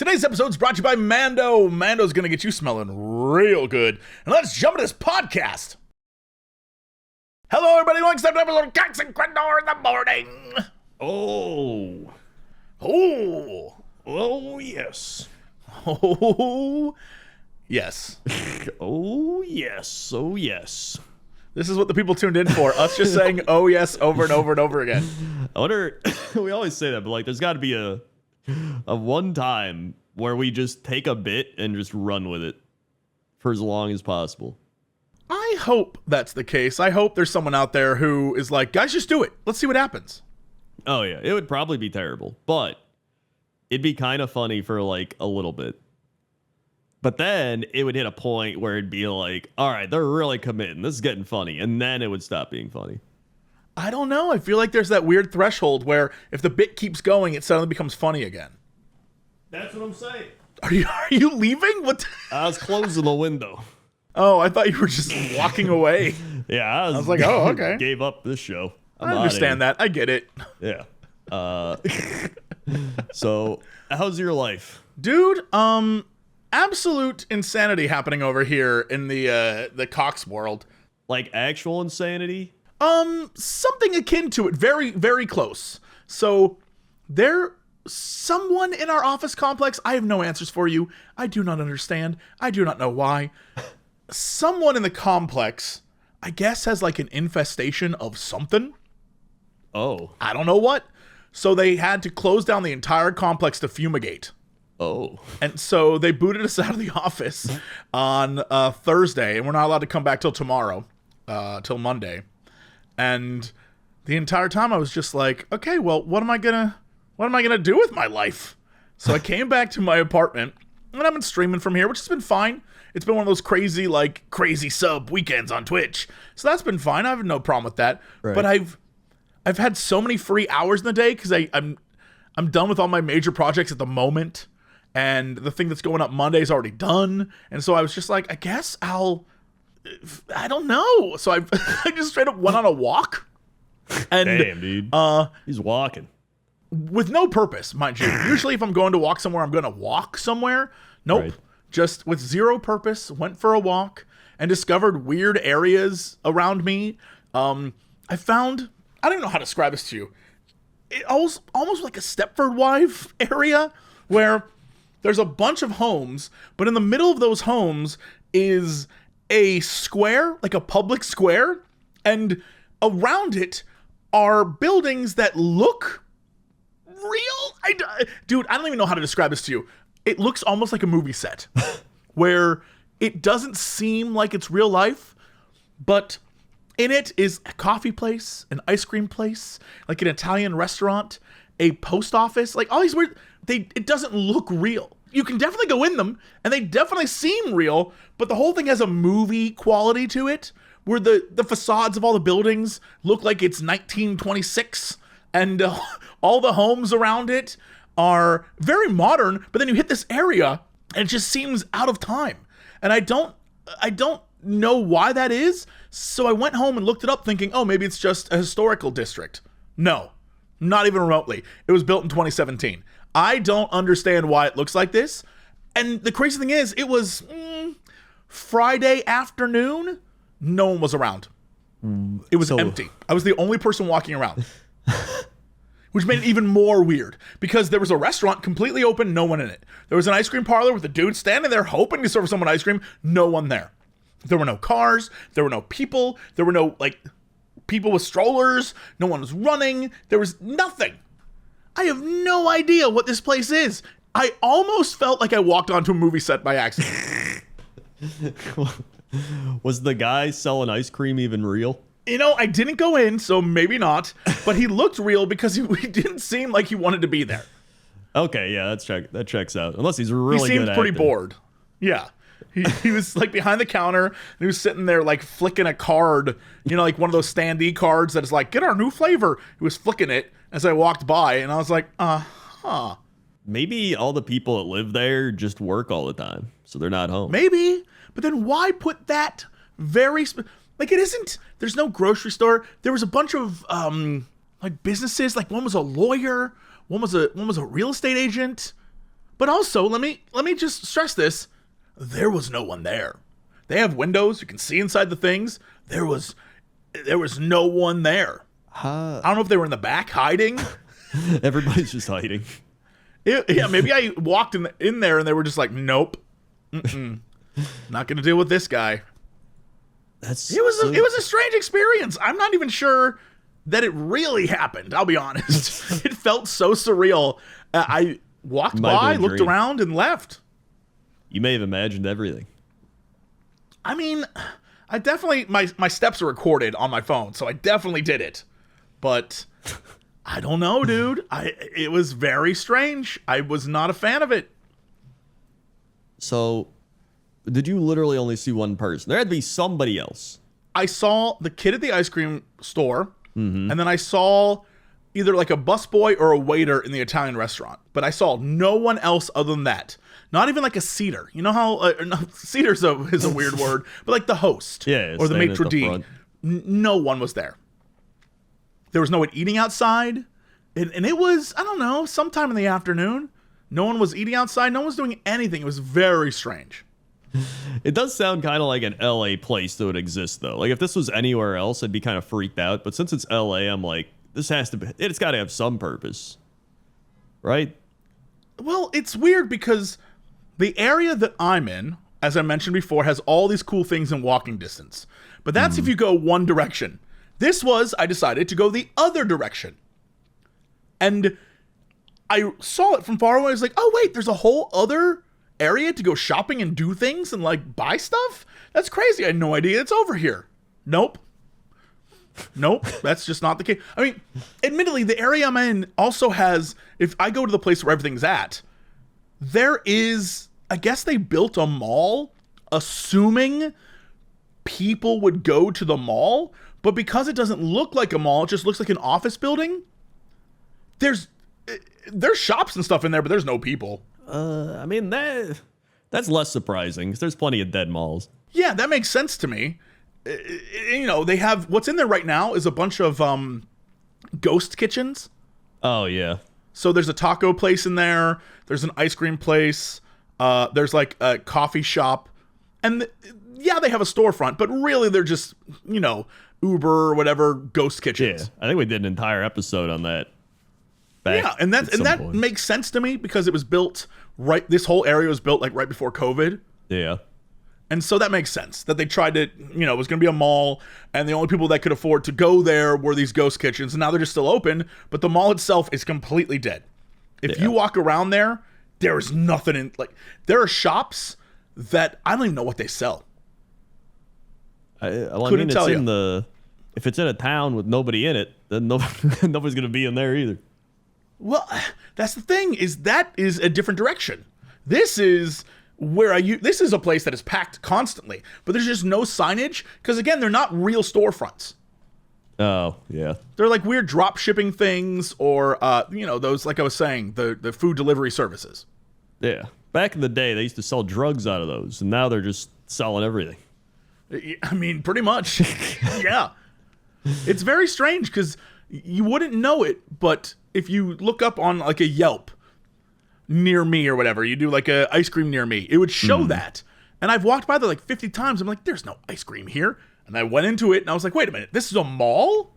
Today's episode is brought to you by Mando. Mando's going to get you smelling real good. And let's jump into this podcast. Hello, everybody. Welcome to another episode of Cox and Crendor in the morning. Oh, yes. Oh, yes. Oh, yes. Oh, yes. This is what the people tuned in for. Us just saying, oh, yes, over and over and over again. I wonder, we always say that, but like, there's got to be a one time where we just take a bit and just run with it for as long as possible. I hope that's the case. I hope there's someone out there who is like, guys, just do it. Let's see what happens. Oh, yeah. It would probably be terrible, but it'd be kind of funny for like a little bit. But then it would hit a point where it'd be like, all right, they're really committing. This is getting funny. And then it would stop being funny. I don't know. I feel like there's that weird threshold where if the bit keeps going, it suddenly becomes funny again. That's what I'm saying. Are you leaving? What? I was closing the window. Oh, I thought you were just walking away. Yeah, I was like, oh, okay. Gave up this show. I understand that. I get it. Yeah. So, how's your life? Dude, absolute insanity happening over here in the Cox world. Like actual insanity? Something akin to it. Very, very close. So, someone in our office complex, I have no answers for you. I do not understand. I do not know why. Someone in the complex, I guess, has like an infestation of something. Oh. I don't know what. So they had to close down the entire complex to fumigate. Oh. And so they booted us out of the office on Thursday, and we're not allowed to come back till tomorrow, till Monday. And the entire time I was just like, okay, well, what am I gonna do with my life? So I came back to my apartment, and I've been streaming from here, which has been fine. It's been one of those crazy sub weekends on Twitch. So that's been fine. I have no problem with that. Right. But I've had so many free hours in the day because I'm done with all my major projects at the moment. And the thing that's going up Monday is already done. And so I was just like, I guess I don't know. So I just straight up went on a walk. And damn, dude. He's walking. With no purpose, mind you. Usually if I'm going to walk somewhere, I'm going to walk somewhere. Nope. Right. Just with zero purpose, went for a walk and discovered weird areas around me. I don't even know how to describe this to you. It almost like a Stepford Wife area where there's a bunch of homes, but in the middle of those homes is a square, like a public square, and around it are buildings that look real. Dude, I don't even know how to describe this to you. It looks almost like a movie set where it doesn't seem like it's real life, but in it is a coffee place, an ice cream place, like an Italian restaurant, a post office, like all these weird, it doesn't look real. You can definitely go in them, and they definitely seem real, but the whole thing has a movie quality to it, where the facades of all the buildings look like it's 1926, and all the homes around it are very modern, but then you hit this area, and it just seems out of time. And I don't know why that is, so I went home and looked it up thinking, oh, maybe it's just a historical district. No, not even remotely. It was built in 2017. I don't understand why it looks like this. And the crazy thing is, it was Friday afternoon. No one was around. It was empty. I was the only person walking around. Which made it even more weird because there was a restaurant completely open, no one in it. There was an ice cream parlor with a dude standing there hoping to serve someone ice cream, no one there. There were no cars, there were no people, there were no people with strollers, no one was running, there was nothing. I have no idea what this place is. I almost felt like I walked onto a movie set by accident. Was the guy selling ice cream even real? You know, I didn't go in, so maybe not. But he looked real because he didn't seem like he wanted to be there. Okay, yeah, that checks out. Unless he's really good at He seemed pretty acting. bored. Yeah. He was like behind the counter, and he was sitting there like flicking a card, like one of those standee cards that is like, get our new flavor. He was flicking it as I walked by, and I was like, huh. Maybe all the people that live there just work all the time, so they're not home. Maybe, but then why put that like it isn't, there's no grocery store. There was a bunch of like businesses, like one was a lawyer, one was a real estate agent, But also, let me just stress this. There was no one there. They have windows. You can see inside the things. There was no one there. I don't know if they were in the back hiding. Everybody's just hiding. Yeah, maybe I walked in there and they were just like, nope. Not going to deal with this guy. It was a strange experience. I'm not even sure that it really happened. I'll be honest. It felt so surreal. I walked by, looked around, and left. You may have imagined everything. I mean, I definitely my steps are recorded on my phone, so I definitely did it. But I don't know, dude. It was very strange. I was not a fan of it. So, did you literally only see one person? There had to be somebody else. I saw the kid at the ice cream store, and then I saw either like a busboy or a waiter in the Italian restaurant. But I saw no one else other than that. Not even like a seater. You know how no, seater is a weird word, but like the host or the maitre d'. No one was there. There was no one eating outside, and it was, I don't know, sometime in the afternoon. No one was eating outside. No one was doing anything. It was very strange. It does sound kind of like an LA place that would exist, though. Like if this was anywhere else, I'd be kind of freaked out. But since it's LA, I'm like, it's got to have some purpose, right? Well, it's weird because the area that I'm in, as I mentioned before, has all these cool things in walking distance. But that's if you go one direction. I decided to go the other direction. And I saw it from far away. I was like, oh, wait, there's a whole other area to go shopping and do things and like buy stuff? That's crazy. I had no idea it's over here. Nope, that's just not the case. I mean, admittedly, the area I'm in also has, if I go to the place where everything's at, there is, I guess they built a mall assuming people would go to the mall, but because it doesn't look like a mall, it just looks like an office building. There's shops and stuff in there, but there's no people. I mean, that's less surprising because there's plenty of dead malls. Yeah, that makes sense to me. You know, they have, what's in there right now is a bunch of ghost kitchens. Oh, yeah. So there's a taco place in there. There's an ice cream place. There's like a coffee shop. And yeah, they have a storefront, but really they're just, you know, Uber or whatever ghost kitchens. Yeah, I think we did an entire episode on that. Yeah, and that makes sense to me because it was built right. This whole area was built like right before COVID. Yeah. And so that makes sense that they tried to, you know, it was going to be a mall and the only people that could afford to go there were these ghost kitchens. And now they're just still open, but the mall itself is completely dead. If you walk around there, there is nothing in, like, there are shops that I don't even know what they sell. If it's in a town with nobody in it, then nobody's going to be in there either. Well, that's the thing, that is a different direction. This is where this is a place that is packed constantly, but there's just no signage because, again, they're not real storefronts. Oh, yeah. They're like weird drop shipping things or, you know, those, like I was saying, the food delivery services. Yeah. Back in the day, they used to sell drugs out of those, and now they're just selling everything. I mean, pretty much. Yeah. It's very strange because you wouldn't know it, but if you look up on like a Yelp near me or whatever, you do like a ice cream near me, it would show that. And I've walked by there like 50 times. I'm like, there's no ice cream here. And I went into it and I was like, wait a minute, this is a mall?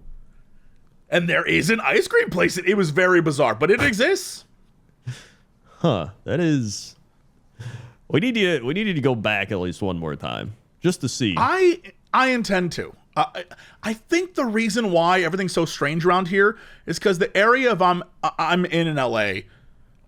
And there is an ice cream place. It was very bizarre, but it exists. Huh. That is... We need to go back at least one more time just to see. I intend to. I think the reason why everything's so strange around here is because the area of I'm in LA,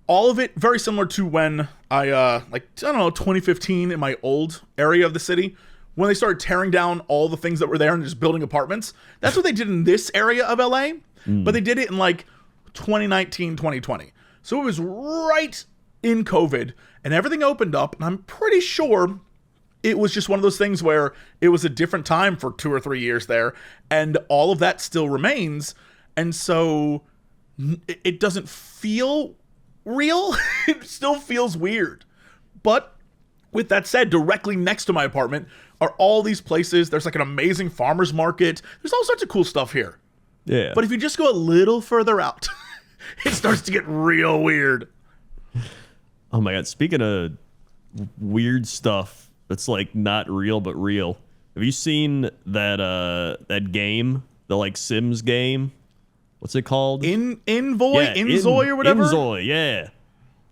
all of it very similar to when I don't know, 2015 in my old area of the city when they started tearing down all the things that were there and just building apartments. That's what they did in this area of LA, but they did it in like 2019, 2020. So it was right in COVID and everything opened up, and I'm pretty sure it was just one of those things where it was a different time for 2 or 3 years there, and all of that still remains. And so it doesn't feel real. It still feels weird. But with that said, directly next to my apartment are all these places. There's like an amazing farmer's market. There's all sorts of cool stuff here. Yeah. But if you just go a little further out, it starts to get real weird. Oh my god! Speaking of weird stuff that's like not real but real, have you seen that game, the like Sims game? What's it called? Inzoi or whatever. Inzoi, yeah,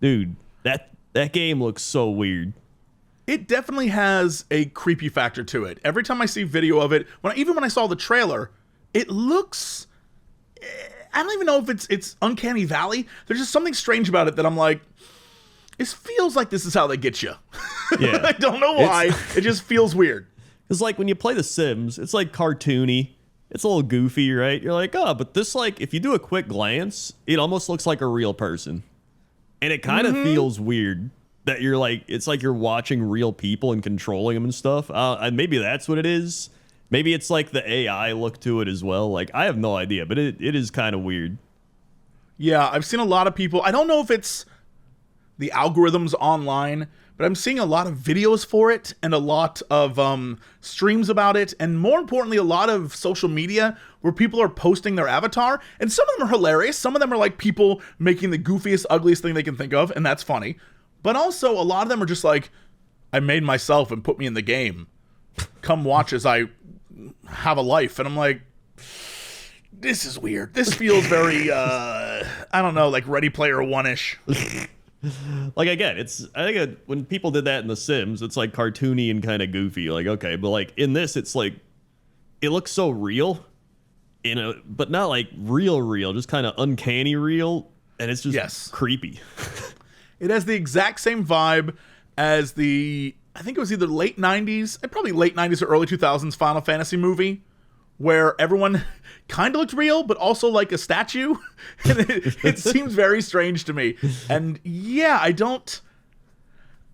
dude, that game looks so weird. It definitely has a creepy factor to it. Every time I see video of it, even when I saw the trailer, it looks. I don't even know if it's Uncanny Valley. There's just something strange about it that I'm like, this feels like this is how they get you. Yeah, I don't know why. It just feels weird. It's like when you play The Sims, it's like cartoony. It's a little goofy, right? You're like, oh, but this, like, if you do a quick glance, it almost looks like a real person. And it kind of feels weird that you're like, it's like you're watching real people and controlling them and stuff. And maybe that's what it is. Maybe it's like the AI look to it as well. Like, I have no idea, but it is kind of weird. Yeah, I've seen a lot of people. I don't know if it's the algorithms online, but I'm seeing a lot of videos for it and a lot of streams about it. And more importantly, a lot of social media where people are posting their avatar. And some of them are hilarious. Some of them are like people making the goofiest, ugliest thing they can think of. And that's funny. But also a lot of them are just like, I made myself and put me in the game. Come watch as I have a life. And I'm like, this is weird. This feels very, I don't know, like Ready Player One-ish. Like, again, I think when people did that in The Sims, it's like cartoony and kind of goofy. Like, okay, but like in this, it's like, it looks so real, but not like real, just kind of uncanny real. And it's just creepy. It has the exact same vibe as I think it was either late 90s, probably late 90s or early 2000s Final Fantasy movie, where everyone kind of looked real, but also like a statue. And it seems very strange to me. And yeah, I don't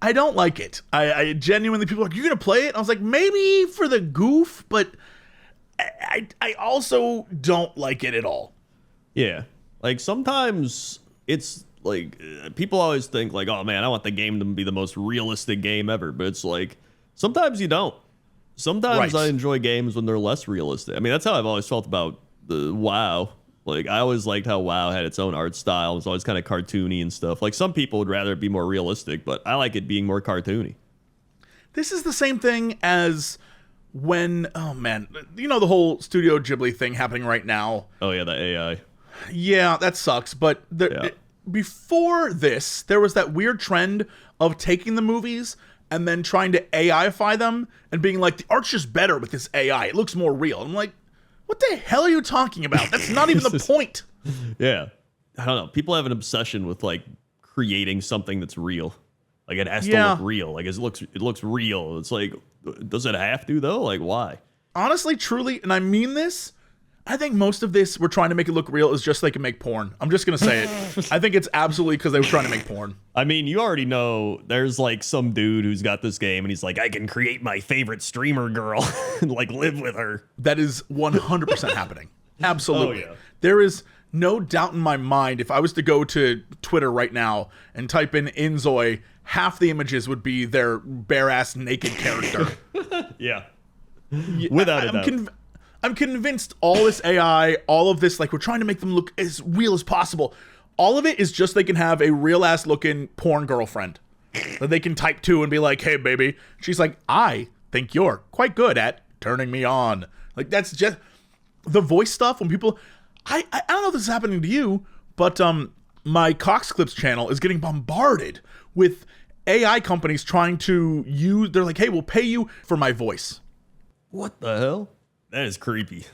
like it. I genuinely, people are like, you're going to play it? And I was like, maybe for the goof, but I also don't like it at all. Yeah. Like sometimes it's like people always think like, oh man, I want the game to be the most realistic game ever. But it's like, sometimes you don't. Sometimes I enjoy games when they're less realistic. I mean, that's how I've always felt about the WoW. Like, I always liked how WoW had its own art style. It was always kind of cartoony and stuff. Like, some people would rather it be more realistic, but I like it being more cartoony. This is the same thing as when, oh man, you know the whole Studio Ghibli thing happening right now? Oh, yeah, the AI. Yeah, that sucks. But before this, there was that weird trend of taking the movies and then trying to AI-fy them and being like, the art's just better with this AI. It looks more real. I'm like, what the hell are you talking about? That's not even the point. Yeah. I don't know. People have an obsession with like creating something that's real. Like it has to look real. Like it looks real. It's like, does it have to though? Like why? Honestly, truly, and I mean this, I think most of this we're trying to make it look real is just so they can make porn. I'm just going to say it. I think it's absolutely because they were trying to make porn. I mean, you already know there's like some dude who's got this game and he's like, I can create my favorite streamer girl and like live with her. That is 100% happening. Absolutely. Oh, yeah. There is no doubt in my mind, if I was to go to Twitter right now and type in Inzoi, half the images would be their bare-ass naked character. Yeah. Without a doubt. I'm convinced all this AI, all of this, like we're trying to make them look as real as possible. All of it is just they can have a real ass looking porn girlfriend that they can type to and be like, hey baby. She's like, I think you're quite good at turning me on. Like that's just the voice stuff when people, I don't know if this is happening to you, but my Cox Clips channel is getting bombarded with AI companies trying to use, they're like, hey, we'll pay you for my voice. What the hell? That is creepy.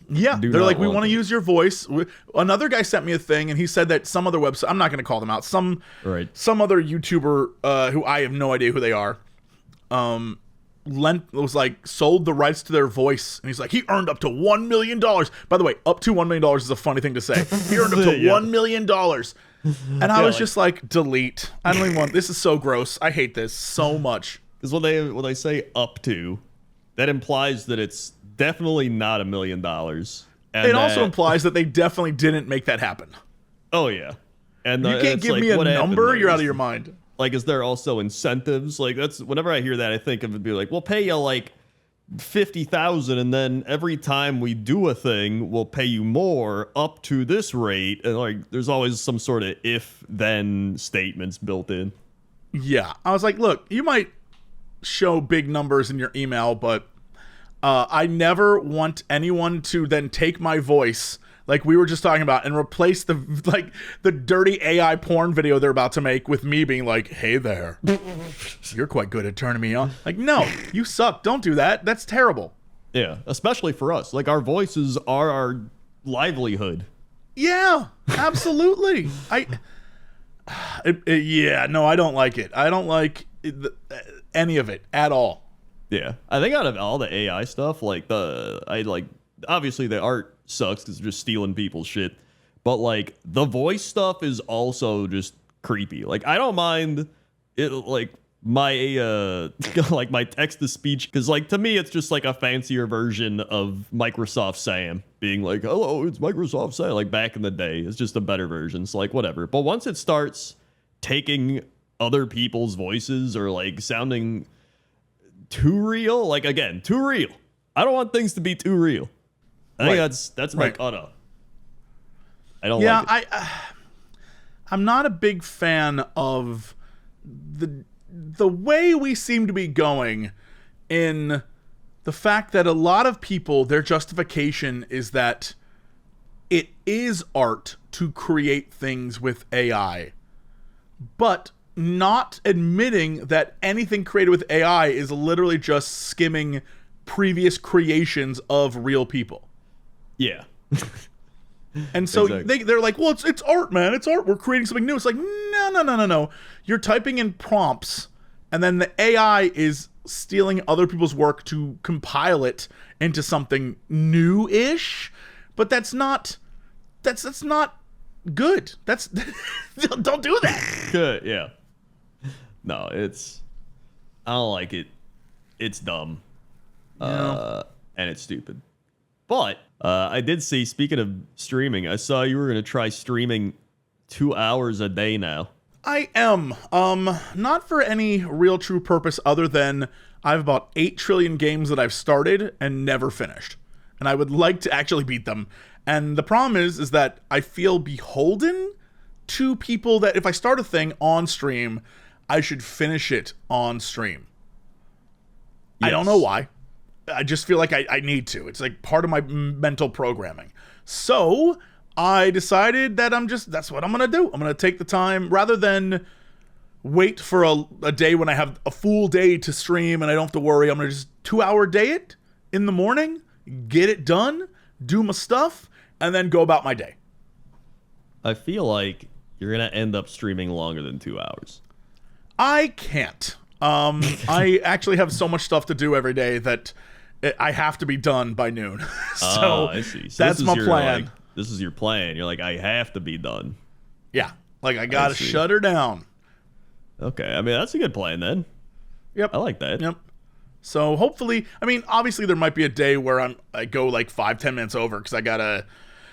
Yeah, they're like, we want to use your voice. Another guy sent me a thing, and he said that some other website, I'm not going to call them out, some other YouTuber who I have no idea who they are, was like, sold the rights to their voice. And he's like, he earned up to $1 million. By the way, up to $1 million is a funny thing to say. He earned up to $1 million. And I was just like, delete. I don't even want, this is so gross. I hate this so much. Because when they say up to, that implies that it's definitely not $1 million. And it also implies that they definitely didn't make that happen. Oh, yeah. And you can't give me a number, you're out of your mind. Like, is there also incentives? Like, that's whenever I hear that, I think of it be like, we'll pay you like 50,000, and then every time we do a thing, we'll pay you more up to this rate. And like, there's always some sort of if then statements built in. Yeah. I was like, look, you might show big numbers in your email, but I never want anyone to then take my voice, like we were just talking about, and replace the dirty AI porn video they're about to make with me being like, hey there, you're quite good at turning me on. Like, no, you suck. Don't do that. That's terrible. Yeah, especially for us. Like, our voices are our livelihood. Yeah, absolutely. No, I don't like it. I don't like any of it at all. Yeah, I think out of all the AI stuff, obviously the art sucks because they're just stealing people's shit, but like the voice stuff is also just creepy. Like, I don't mind it, like my like my text to speech, because like to me it's just like a fancier version of Microsoft Sam being like, hello, it's Microsoft Sam, like back in the day. It's just a better version. So like, whatever. But once it starts taking other people's voices or like sounding too real, like, again, too real. I don't want things to be too real. I think that's my cutoff. I don't like it. I'm not a big fan of the way we seem to be going, in the fact that a lot of people, their justification is that it is art to create things with AI, but not admitting that anything created with AI is literally just skimming previous creations of real people. Yeah. And so exactly. they're like, well, it's art, man. It's art. We're creating something new. It's like, no. You're typing in prompts, and then the AI is stealing other people's work to compile it into something new-ish. But that's not good. That's don't do that. Good, yeah. No, I don't like it. It's dumb. And it's stupid. But I did see, speaking of streaming, I saw you were going to try streaming 2 hours a day now. I am. Not for any real true purpose other than I have about 8 trillion games that I've started and never finished. And I would like to actually beat them. And the problem is that I feel beholden to people that if I start a thing on stream, I should finish it on stream. Yes. I don't know why. I just feel like I need to. It's like part of my mental programming. So I decided that that's what I'm going to do. I'm going to take the time rather than wait for a day when I have a full day to stream and I don't have to worry. I'm going to just 2-hour day it in the morning, get it done, do my stuff, and then go about my day. I feel like you're going to end up streaming longer than 2 hours. I can't. I actually have so much stuff to do every day that I have to be done by noon. So I see. So that's my plan. Like, this is your plan. You're like, I have to be done. Yeah. Like, I got to shut her down. Okay. I mean, that's a good plan then. Yep. I like that. Yep. So hopefully, I mean, obviously there might be a day where I go like 5-10 minutes over because I got to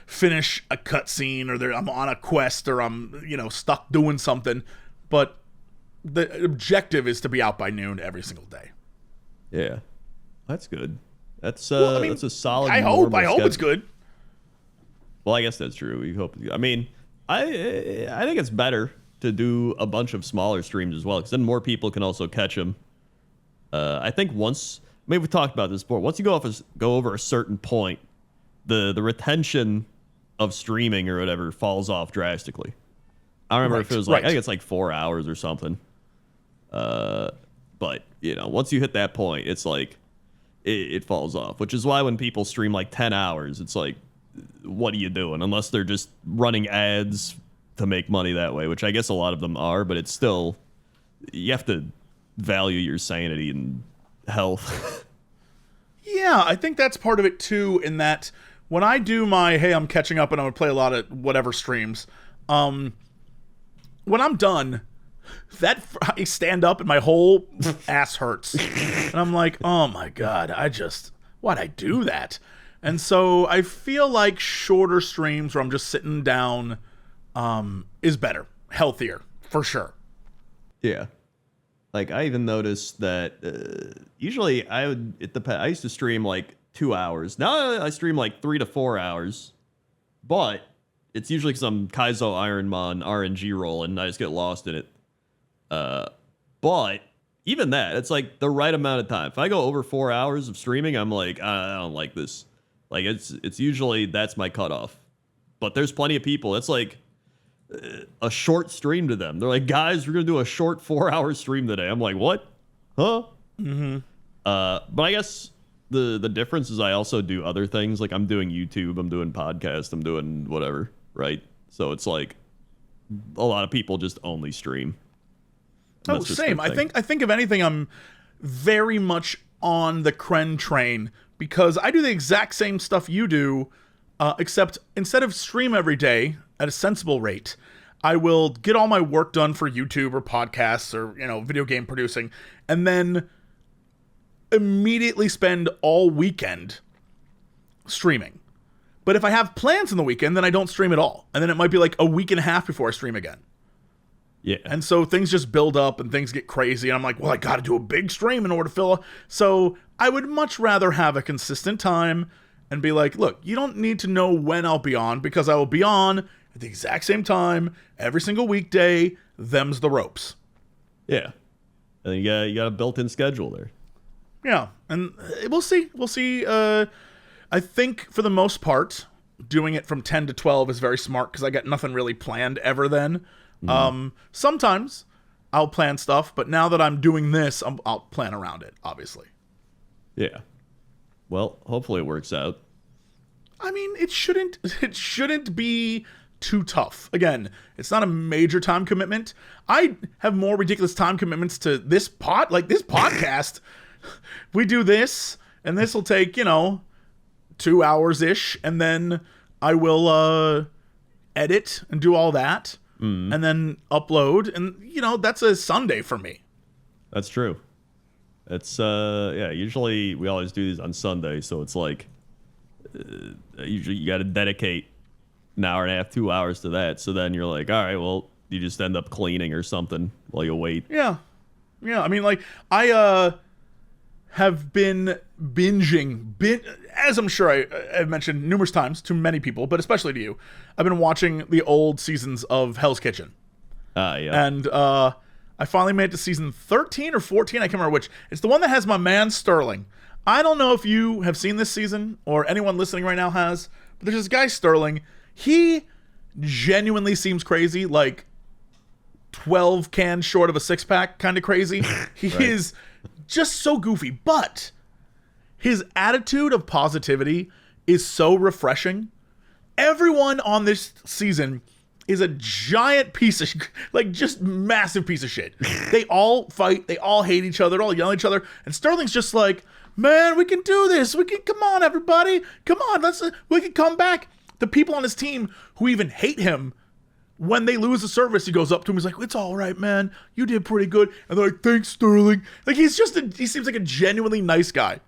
finish a cutscene or I'm on a quest or I'm, stuck doing something. But the objective is to be out by noon every single day. Yeah. That's good. That's that's a solid. I hope it's good. Well, I guess that's true. We hope. I mean, I think it's better to do a bunch of smaller streams as well, because then more people can also catch them. I think maybe we talked about this before. Once you go over a certain point, the retention of streaming or whatever falls off drastically. I don't remember if it was I think it's like 4 hours or something. But once you hit that point, it's like it falls off, which is why when people stream like 10 hours, it's like, what are you doing? Unless they're just running ads to make money that way, which I guess a lot of them are, but it's still, you have to value your sanity and health. Yeah, I think that's part of it too, in that when I do my, hey, I'm catching up and I'm going to play a lot of whatever streams, when I'm done, I stand up and my whole ass hurts. And I'm like, oh my God, why'd I do that? And so I feel like shorter streams where I'm just sitting down is better, healthier, for sure. Yeah. Like I even noticed that usually I used to stream like 2 hours. Now I stream like 3 to 4 hours, but it's usually because I'm Kaizo Ironmon RNG roll and I just get lost in it. But even that, it's like the right amount of time. If I go over 4 hours of streaming, I'm like, I don't like this. Like it's usually that's my cutoff. But there's plenty of people. It's like a short stream to them. They're like, guys, we're gonna do a short 4 hour stream today. I'm like, what? Huh? Mm-hmm. But I guess the difference is I also do other things. Like I'm doing YouTube, I'm doing podcast, I'm doing whatever, right? So it's like a lot of people just only stream. Oh, same. I think if anything, I'm very much on the Kren train because I do the exact same stuff you do, except instead of stream every day at a sensible rate, I will get all my work done for YouTube or podcasts or, video game producing, and then immediately spend all weekend streaming. But if I have plans in the weekend, then I don't stream at all. And then it might be like a week and a half before I stream again. Yeah. And so things just build up and things get crazy. And I'm like, well, I got to do a big stream in order to fill. So I would much rather have a consistent time and be like, look, you don't need to know when I'll be on because I will be on at the exact same time every single weekday. Them's the ropes. Yeah. And you got a built-in schedule there. Yeah. And we'll see. We'll see. I think for the most part, doing it from 10 to 12 is very smart because I got nothing really planned ever then. Sometimes I'll plan stuff, but now that I'm doing this, I'll plan around it, obviously. Yeah. Well, hopefully it works out. I mean, it shouldn't be too tough. Again, it's not a major time commitment. I have more ridiculous time commitments to this podcast. We do this, and this will take, 2 hours-ish, and then I will edit and do all that. And then upload, and that's a Sunday for me. That's true. It's usually we always do these on Sunday, so it's like usually you got to dedicate an hour and a half, 2 hours to that. So then you're like, all right, well, you just end up cleaning or something while you wait. Yeah. I mean, like I have been binging, as I'm sure I've mentioned numerous times to many people, but especially to you. I've been watching the old seasons of Hell's Kitchen. Yeah. And I finally made it to season 13 or 14. I can't remember which. It's the one that has my man Sterling. I don't know if you have seen this season or anyone listening right now has, but there's this guy Sterling. He genuinely seems crazy, like 12 cans short of a six-pack kind of crazy. He Right. is just so goofy, but his attitude of positivity is so refreshing. Everyone on this season is a giant piece of just massive piece of shit. They all fight, they all hate each other, they all yell at each other, and Sterling's just like, man, we can do this. Come on, everybody. Come on, we can come back. The people on his team who even hate him, when they lose a service, he goes up to him. He's like, it's all right, man. You did pretty good. And they're like, thanks, Sterling. Like, he seems like a genuinely nice guy,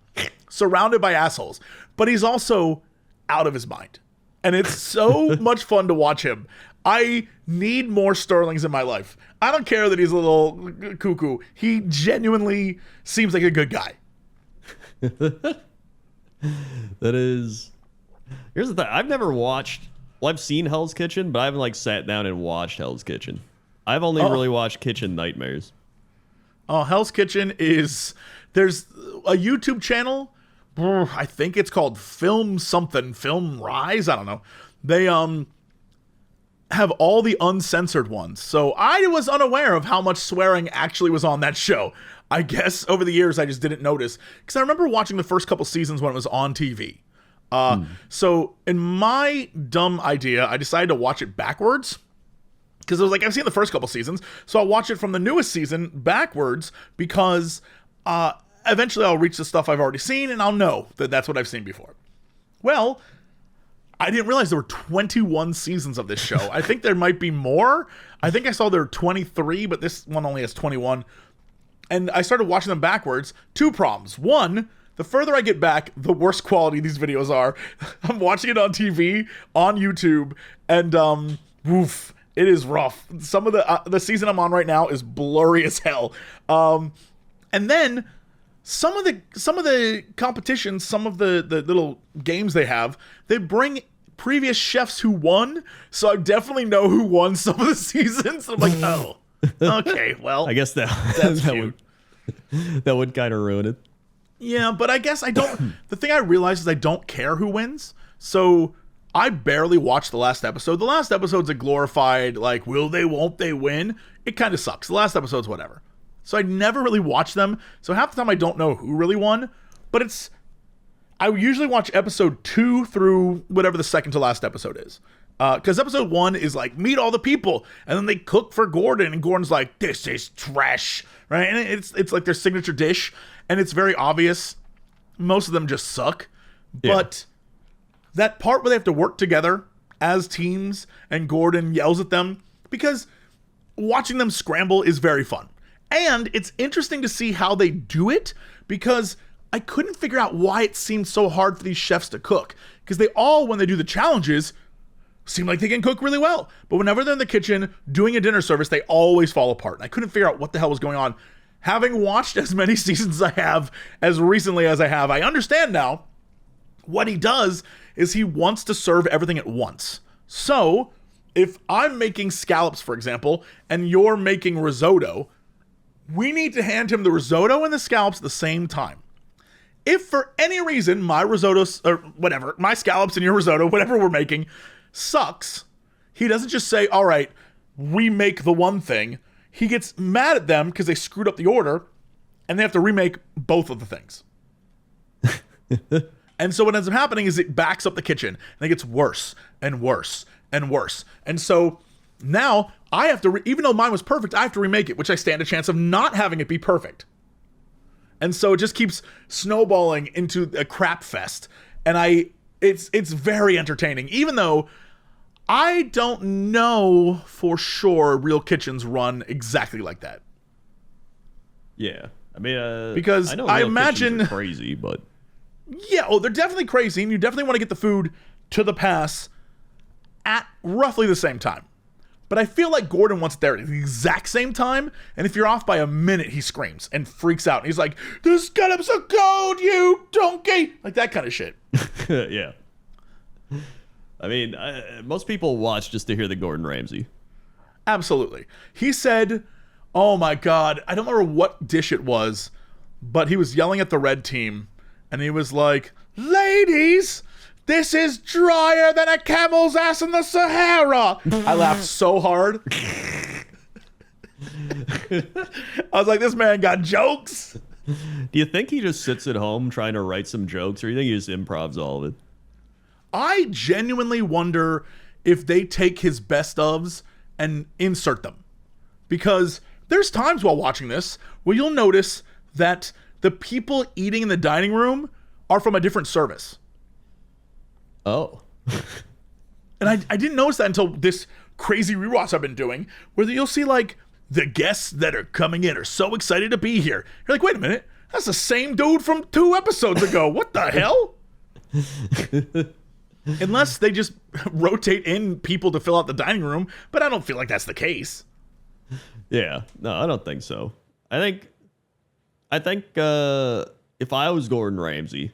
surrounded by assholes. But he's also out of his mind. And it's so much fun to watch him. I need more Sterlings in my life. I don't care that he's a little cuckoo. He genuinely seems like a good guy. That is... Here's the thing. I've never watched... Well, I've seen Hell's Kitchen, but I haven't sat down and watched Hell's Kitchen. I've only really watched Kitchen Nightmares. Oh, Hell's Kitchen is... There's a YouTube channel. I think it's called Film Rise. I don't know. They have all the uncensored ones. So I was unaware of how much swearing actually was on that show. I guess over the years I just didn't notice. Because I remember watching the first couple seasons when it was on TV. So in my dumb idea, I decided to watch it backwards because I was like, I've seen the first couple seasons, so I'll watch it from the newest season backwards because eventually I'll reach the stuff I've already seen and I'll know that that's what I've seen before. Well, I didn't realize there were 21 seasons of this show. I think there might be more. I think I saw there were 23, but this one only has 21. And I started watching them backwards. Two problems. One, the further I get back, the worse quality these videos are. I'm watching it on TV, on YouTube, and It is rough. Some of the season I'm on right now is blurry as hell. And then some of the competitions, some of the little games they have, they bring previous chefs who won. So I definitely know who won some of the seasons. I'm like, oh, okay, well, I guess that's cute. That would kind of ruin it. Yeah, but I guess I don't. The thing I realize is I don't care who wins. So I barely watched the last episode. The last episode's a glorified, like, will they, won't they win? It kind of sucks. The last episode's whatever. So I never really watch them. So half the time I don't know who really won. But I usually watch episode 2 through whatever the second to last episode is. Because episode 1 is like, meet all the people. And then they cook for Gordon. And Gordon's like, this is trash. Right? And it's like their signature dish. And it's very obvious. Most of them just suck. But that part where they have to work together as teams and Gordon yells at them, because watching them scramble is very fun. And it's interesting to see how they do it, because I couldn't figure out why it seemed so hard for these chefs to cook. Because they all, when they do the challenges, seem like they can cook really well. But whenever they're in the kitchen doing a dinner service, they always fall apart. And I couldn't figure out what the hell was going on. Having watched as many seasons as I have, as recently as I have, I understand now what he does is he wants to serve everything at once. So if I'm making scallops, for example, and you're making risotto, we need to hand him the risotto and the scallops at the same time. If for any reason my risotto, or whatever, my scallops and your risotto, whatever we're making, sucks, he doesn't just say, all right, remake the one thing. He gets mad at them because they screwed up the order, and they have to remake both of the things. And so what ends up happening is it backs up the kitchen, and it gets worse and worse and worse. And so now I have to, even though mine was perfect, I have to remake it, which I stand a chance of not having it be perfect. And so it just keeps snowballing into a crap fest. And it's very entertaining, even though I don't know for sure real kitchens run exactly like that. Yeah. I mean, because I imagine are crazy, but yeah, they're definitely crazy, and you definitely want to get the food to the pass at roughly the same time. But I feel like Gordon wants it there at the exact same time, and if you're off by a minute, he screams and freaks out. And he's like, the scallops are cold, you donkey! Like that kind of shit. Yeah. I mean, most people watch just to hear the Gordon Ramsay. Absolutely. He said, oh my God, I don't remember what dish it was, but he was yelling at the red team, and he was like, ladies, this is drier than a camel's ass in the Sahara. I laughed so hard. I was like, this man got jokes. Do you think he just sits at home trying to write some jokes, or do you think he just improvs all of it? I genuinely wonder if they take his best ofs and insert them. Because there's times while watching this where you'll notice that the people eating in the dining room are from a different service. Oh. And I didn't notice that until this crazy rewatch I've been doing, where you'll see like the guests that are coming in are so excited to be here. You're like, wait a minute, that's the same dude from 2 episodes ago. What the hell? Unless they just rotate in people to fill out the dining room, but I don't feel like that's the case. Yeah, no, I don't think so. I think if I was Gordon Ramsay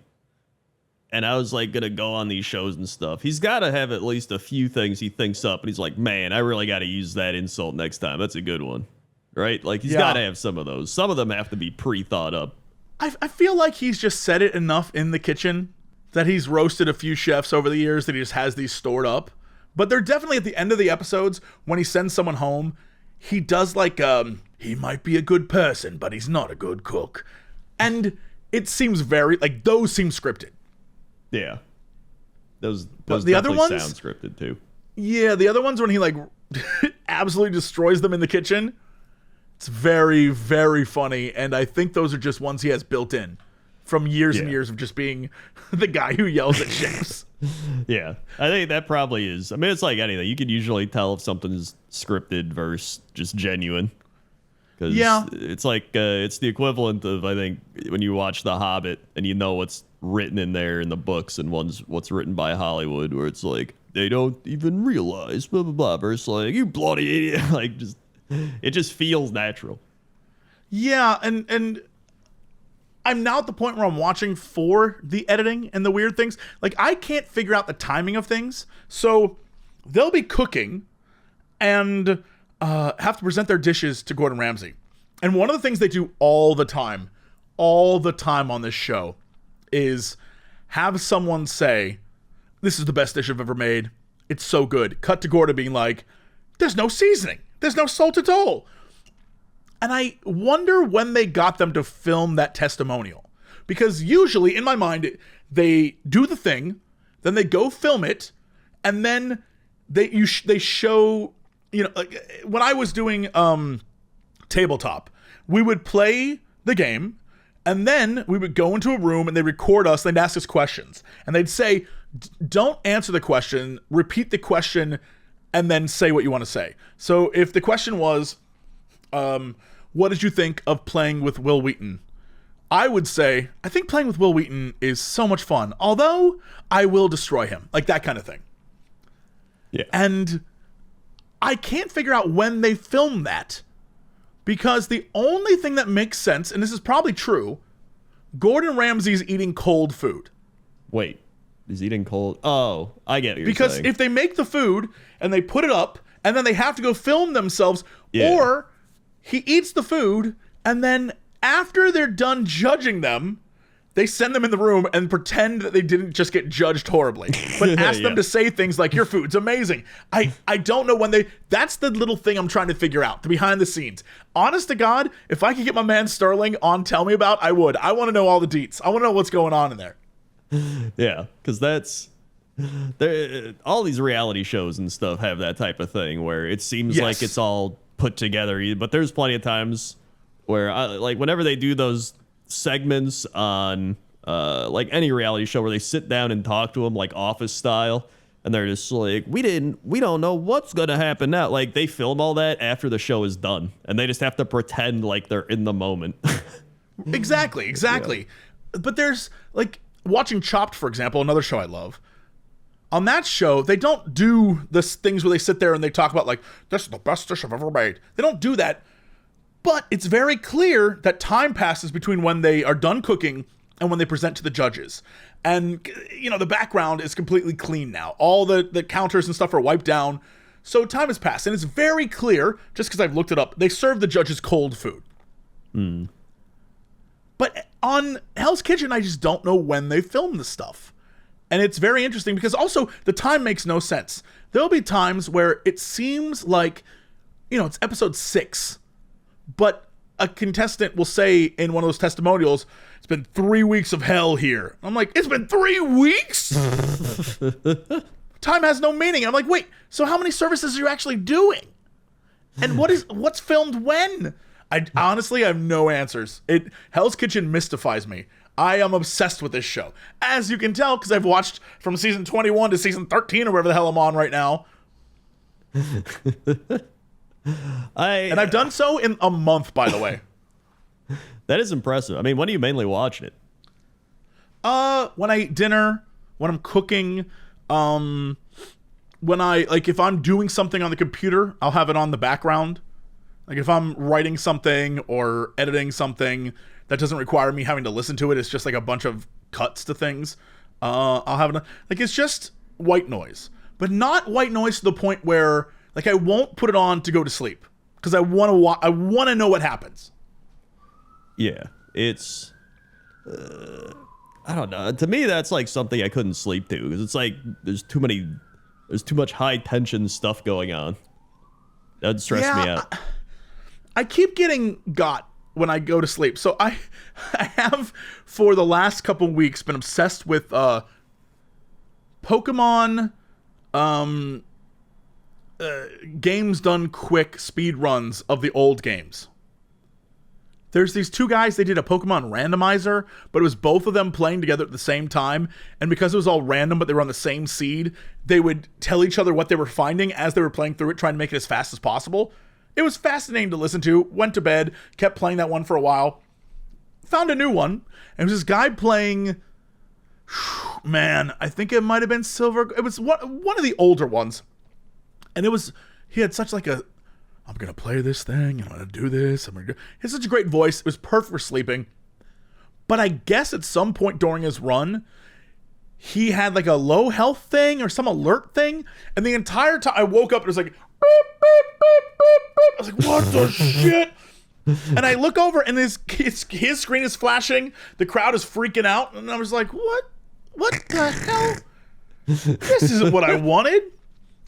and I was like gonna go on these shows and stuff, he's got to have at least a few things he thinks up, and he's like, man, I really got to use that insult next time. That's a good one, right? Like he's got to have some of those. Some of them have to be pre-thought up. I feel like he's just said it enough in the kitchen that he's roasted a few chefs over the years that he just has these stored up. But they're definitely at the end of the episodes when he sends someone home, he does like, he might be a good person, but he's not a good cook. And it seems very, like, those seem scripted. Yeah. Those the other ones sound scripted too. Yeah, the other ones when he like absolutely destroys them in the kitchen, it's very, very funny. And I think those are just ones he has built in from years and years of just being the guy who yells at chefs. Yeah, I think that probably is. I mean, it's like anything. You can usually tell if something's scripted versus just genuine. Because it's like, it's the equivalent of, I think, when you watch The Hobbit and you know what's written in there in the books and what's written by Hollywood, where it's like, they don't even realize blah blah blah versus like you bloody idiot. Like just it just feels natural. Yeah, and I'm now at the point where I'm watching for the editing and the weird things. Like, I can't figure out the timing of things. So they'll be cooking and have to present their dishes to Gordon Ramsay. And one of the things they do all the time on this show is have someone say, "This is the best dish I've ever made. It's so good." Cut to Gordon being like, "There's no seasoning. There's no salt at all." And I wonder when they got them to film that testimonial. Because usually, in my mind, they do the thing, then they go film it, and then they show, you know, like when I was doing tabletop, we would play the game, and then we would go into a room and they'd record us, and they'd ask us questions. And they'd say, don't answer the question, repeat the question, and then say what you want to say. So if the question was, what did you think of playing with Will Wheaton? I would say, I think playing with Will Wheaton is so much fun, although I will destroy him. Like that kind of thing. Yeah. And I can't figure out when they filmed that, because the only thing that makes sense, and this is probably true, Gordon Ramsay's eating cold food. Wait, he's eating cold? Oh, I get what you're because saying. If they make the food and they put it up and then they have to go film themselves, or he eats the food and then after they're done judging them, they send them in the room and pretend that they didn't just get judged horribly, but ask them to say things like, your food's amazing. I don't know when that's the little thing I'm trying to figure out, the behind the scenes. Honest to God, if I could get my man Sterling on Tell Me About, I would. I want to know all the deets. I want to know what's going on in there. Yeah, because that's... all these reality shows and stuff have that type of thing where it seems like it's all put together, but there's plenty of times where like whenever they do those segments on like any reality show where they sit down and talk to them like Office style, and they're just like, we don't know what's gonna happen now. Like they film all that after the show is done, and they just have to pretend like they're in the moment. Exactly. Yeah. But there's like watching Chopped, for example, another show I love. On that show, they don't do the things where they sit there and they talk about like, this is the best dish I've ever made. They don't do that. But it's very clear that time passes between when they are done cooking and when they present to the judges. And, you know, the background is completely clean now. All the counters and stuff are wiped down. So time has passed. And it's very clear, just because I've looked it up, they serve the judges cold food. But on Hell's Kitchen, I just don't know when they film the stuff. And it's very interesting because also the time makes no sense. There'll be times where it seems like, you know, it's episode 6, but a contestant will say in one of those testimonials, it's been 3 weeks of hell here. I'm like, it's been 3 weeks? Time has no meaning. I'm like, wait, so how many services are you actually doing? And what's filmed when? I honestly have no answers. Hell's Kitchen mystifies me. I am obsessed with this show. As you can tell, because I've watched from season 21 to season 13 or wherever the hell I'm on right now. And I've done so in a month, by the way. That is impressive. I mean, when are you mainly watching it? When I eat dinner, when I'm cooking, when if I'm doing something on the computer, I'll have it on the background. Like if I'm writing something or editing something that doesn't require me having to listen to it, it's just like a bunch of cuts to things. I'll have it, like it's just white noise, but not white noise to the point where like I won't put it on to go to sleep because I want to know what happens. Yeah, it's I don't know. To me, that's like something I couldn't sleep to because it's like there's too much high tension stuff going on. That'd stress me out. I keep getting got when I go to sleep. So I have for the last couple weeks been obsessed with Pokemon games done quick speed runs of the old games. There's these two guys, they did a Pokemon randomizer, but it was both of them playing together at the same time. And because it was all random, but they were on the same seed, they would tell each other what they were finding as they were playing through it, trying to make it as fast as possible. It was fascinating to listen to. Went to bed, kept playing that one for a while. Found a new one. And it was this guy playing Man, I think it might have been Silver. It was one of the older ones. And he had such like a, I'm going to play this thing, and I'm going to do this. He had such a great voice. It was perfect for sleeping. But I guess at some point during his run, he had like a low health thing or some alert thing. And the entire time I woke up and it was like, beep, beep, beep, beep, beep. I was like, what the shit? And I look over and his screen is flashing. The crowd is freaking out. And I was like, what the hell? This isn't what I wanted.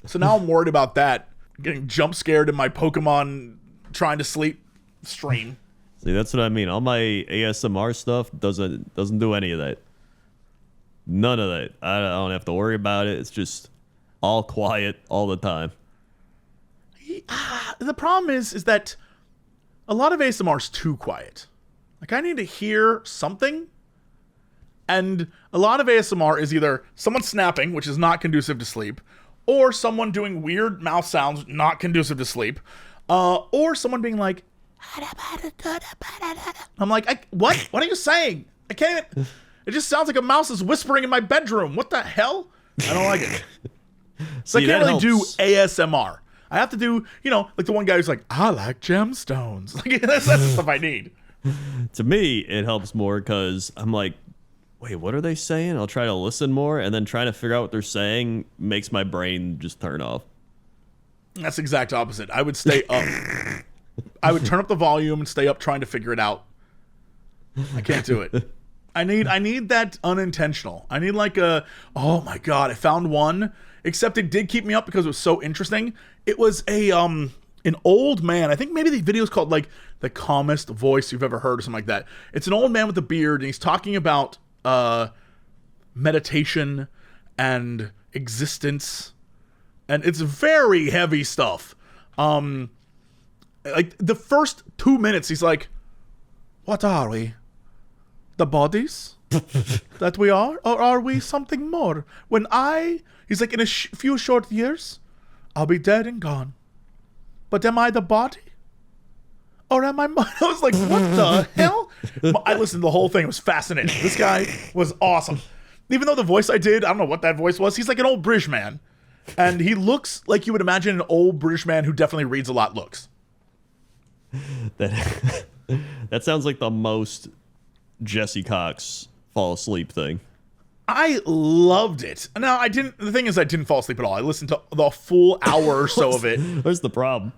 So now I'm worried about that. Getting jump scared in my Pokemon trying to sleep stream. See, that's what I mean. All my ASMR stuff doesn't do any of that. None of that. I don't have to worry about it. It's just all quiet all the time. The problem is that a lot of ASMR is too quiet. Like, I need to hear something. And a lot of ASMR is either someone snapping, which is not conducive to sleep, or someone doing weird mouth sounds, not conducive to sleep, or someone being like, I'm like, what? What are you saying? I can't even. It just sounds like a mouse is whispering in my bedroom. What the hell? I don't like it. So I can't really do ASMR. I have to do, like the one guy who's like, I like gemstones. Like, that's the stuff I need. To me, it helps more because I'm like, wait, what are they saying? I'll try to listen more, and then trying to figure out what they're saying makes my brain just turn off. That's the exact opposite. I would stay up. I would turn up the volume and stay up trying to figure it out. I can't do it. I need that unintentional. I need like oh my God, I found one, except it did keep me up because it was so interesting. It was an old man. I think maybe the video is called like the calmest voice you've ever heard or something like that. It's an old man with a beard, and he's talking about meditation and existence, and it's very heavy stuff. Like the first 2 minutes, he's like, what are we? The bodies that we are? Or are we something more? He's like, in a few short years, I'll be dead and gone. But am I the body? Or am I? I was like, what the hell? I listened to the whole thing. It was fascinating. This guy was awesome. Even though the voice I did, I don't know what that voice was. He's like an old British man. And he looks like you would imagine an old British man who definitely reads a lot looks. That sounds like the most Jesse Cox fall asleep thing. I loved it. Now, the thing is, I didn't fall asleep at all. I listened to the full hour or so of it. Where's the problem?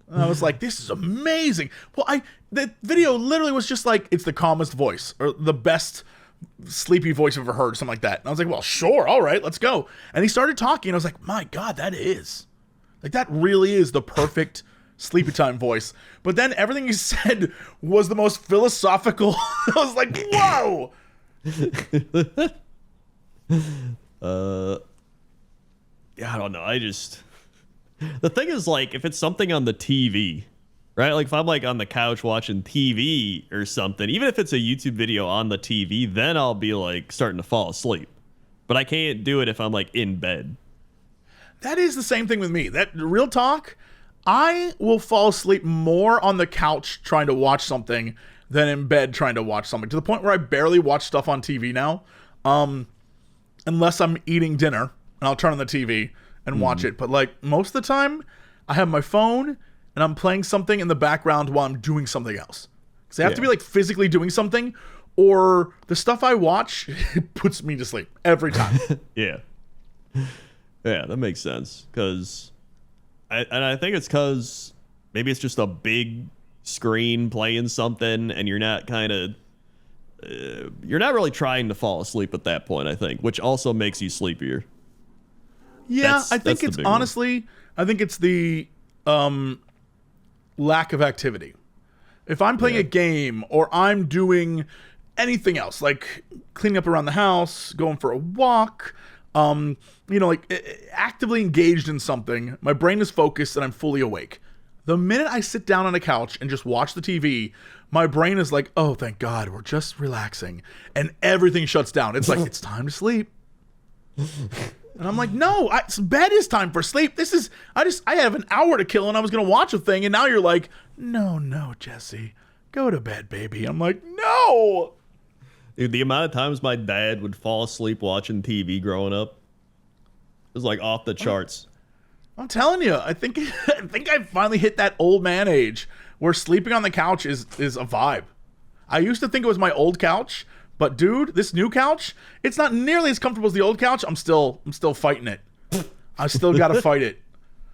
And I was like, this is amazing. Well, the video literally was just like, it's the calmest voice or the best sleepy voice I've ever heard, something like that. And I was like, well, sure. All right, let's go. And he started talking, and I was like, my God, that really is the perfect sleepy time voice. But then everything he said was the most philosophical. I was like, whoa. Yeah, I don't know. The thing is, like, if it's something on the TV, right? Like, if I'm, like, on the couch watching TV or something, even if it's a YouTube video on the TV, then I'll be, like, starting to fall asleep. But I can't do it if I'm, like, in bed. That is the same thing with me. That real talk, I will fall asleep more on the couch trying to watch something than in bed trying to watch something. To the point where I barely watch stuff on TV now, unless I'm eating dinner, and I'll turn on the TV and watch it. But like most of the time, I have my phone and I'm playing something in the background while I'm doing something else. Because I have to be like physically doing something, or the stuff I watch puts me to sleep every time. Yeah, that makes sense. Because I think it's because maybe it's just a big screen playing something, and you're not you're not really trying to fall asleep at that point, I think, which also makes you sleepier. Yeah, I think it's honestly, I think it's the lack of activity. If I'm playing a game or I'm doing anything else, like cleaning up around the house, going for a walk, like actively engaged in something, my brain is focused and I'm fully awake. The minute I sit down on a couch and just watch the TV, my brain is like, oh, thank God, we're just relaxing. And everything shuts down. It's like, it's time to sleep. And I'm like, no, bed is time for sleep. I have an hour to kill and I was going to watch a thing. And now you're like, no, Jesse, go to bed, baby. I'm like, no. Dude, the amount of times my dad would fall asleep watching TV growing up was like off the charts. I'm telling you, I think I finally hit that old man age where sleeping on the couch is a vibe. I used to think it was my old couch, but dude, this new couch, it's not nearly as comfortable as the old couch. I'm still fighting it. I still got to fight it.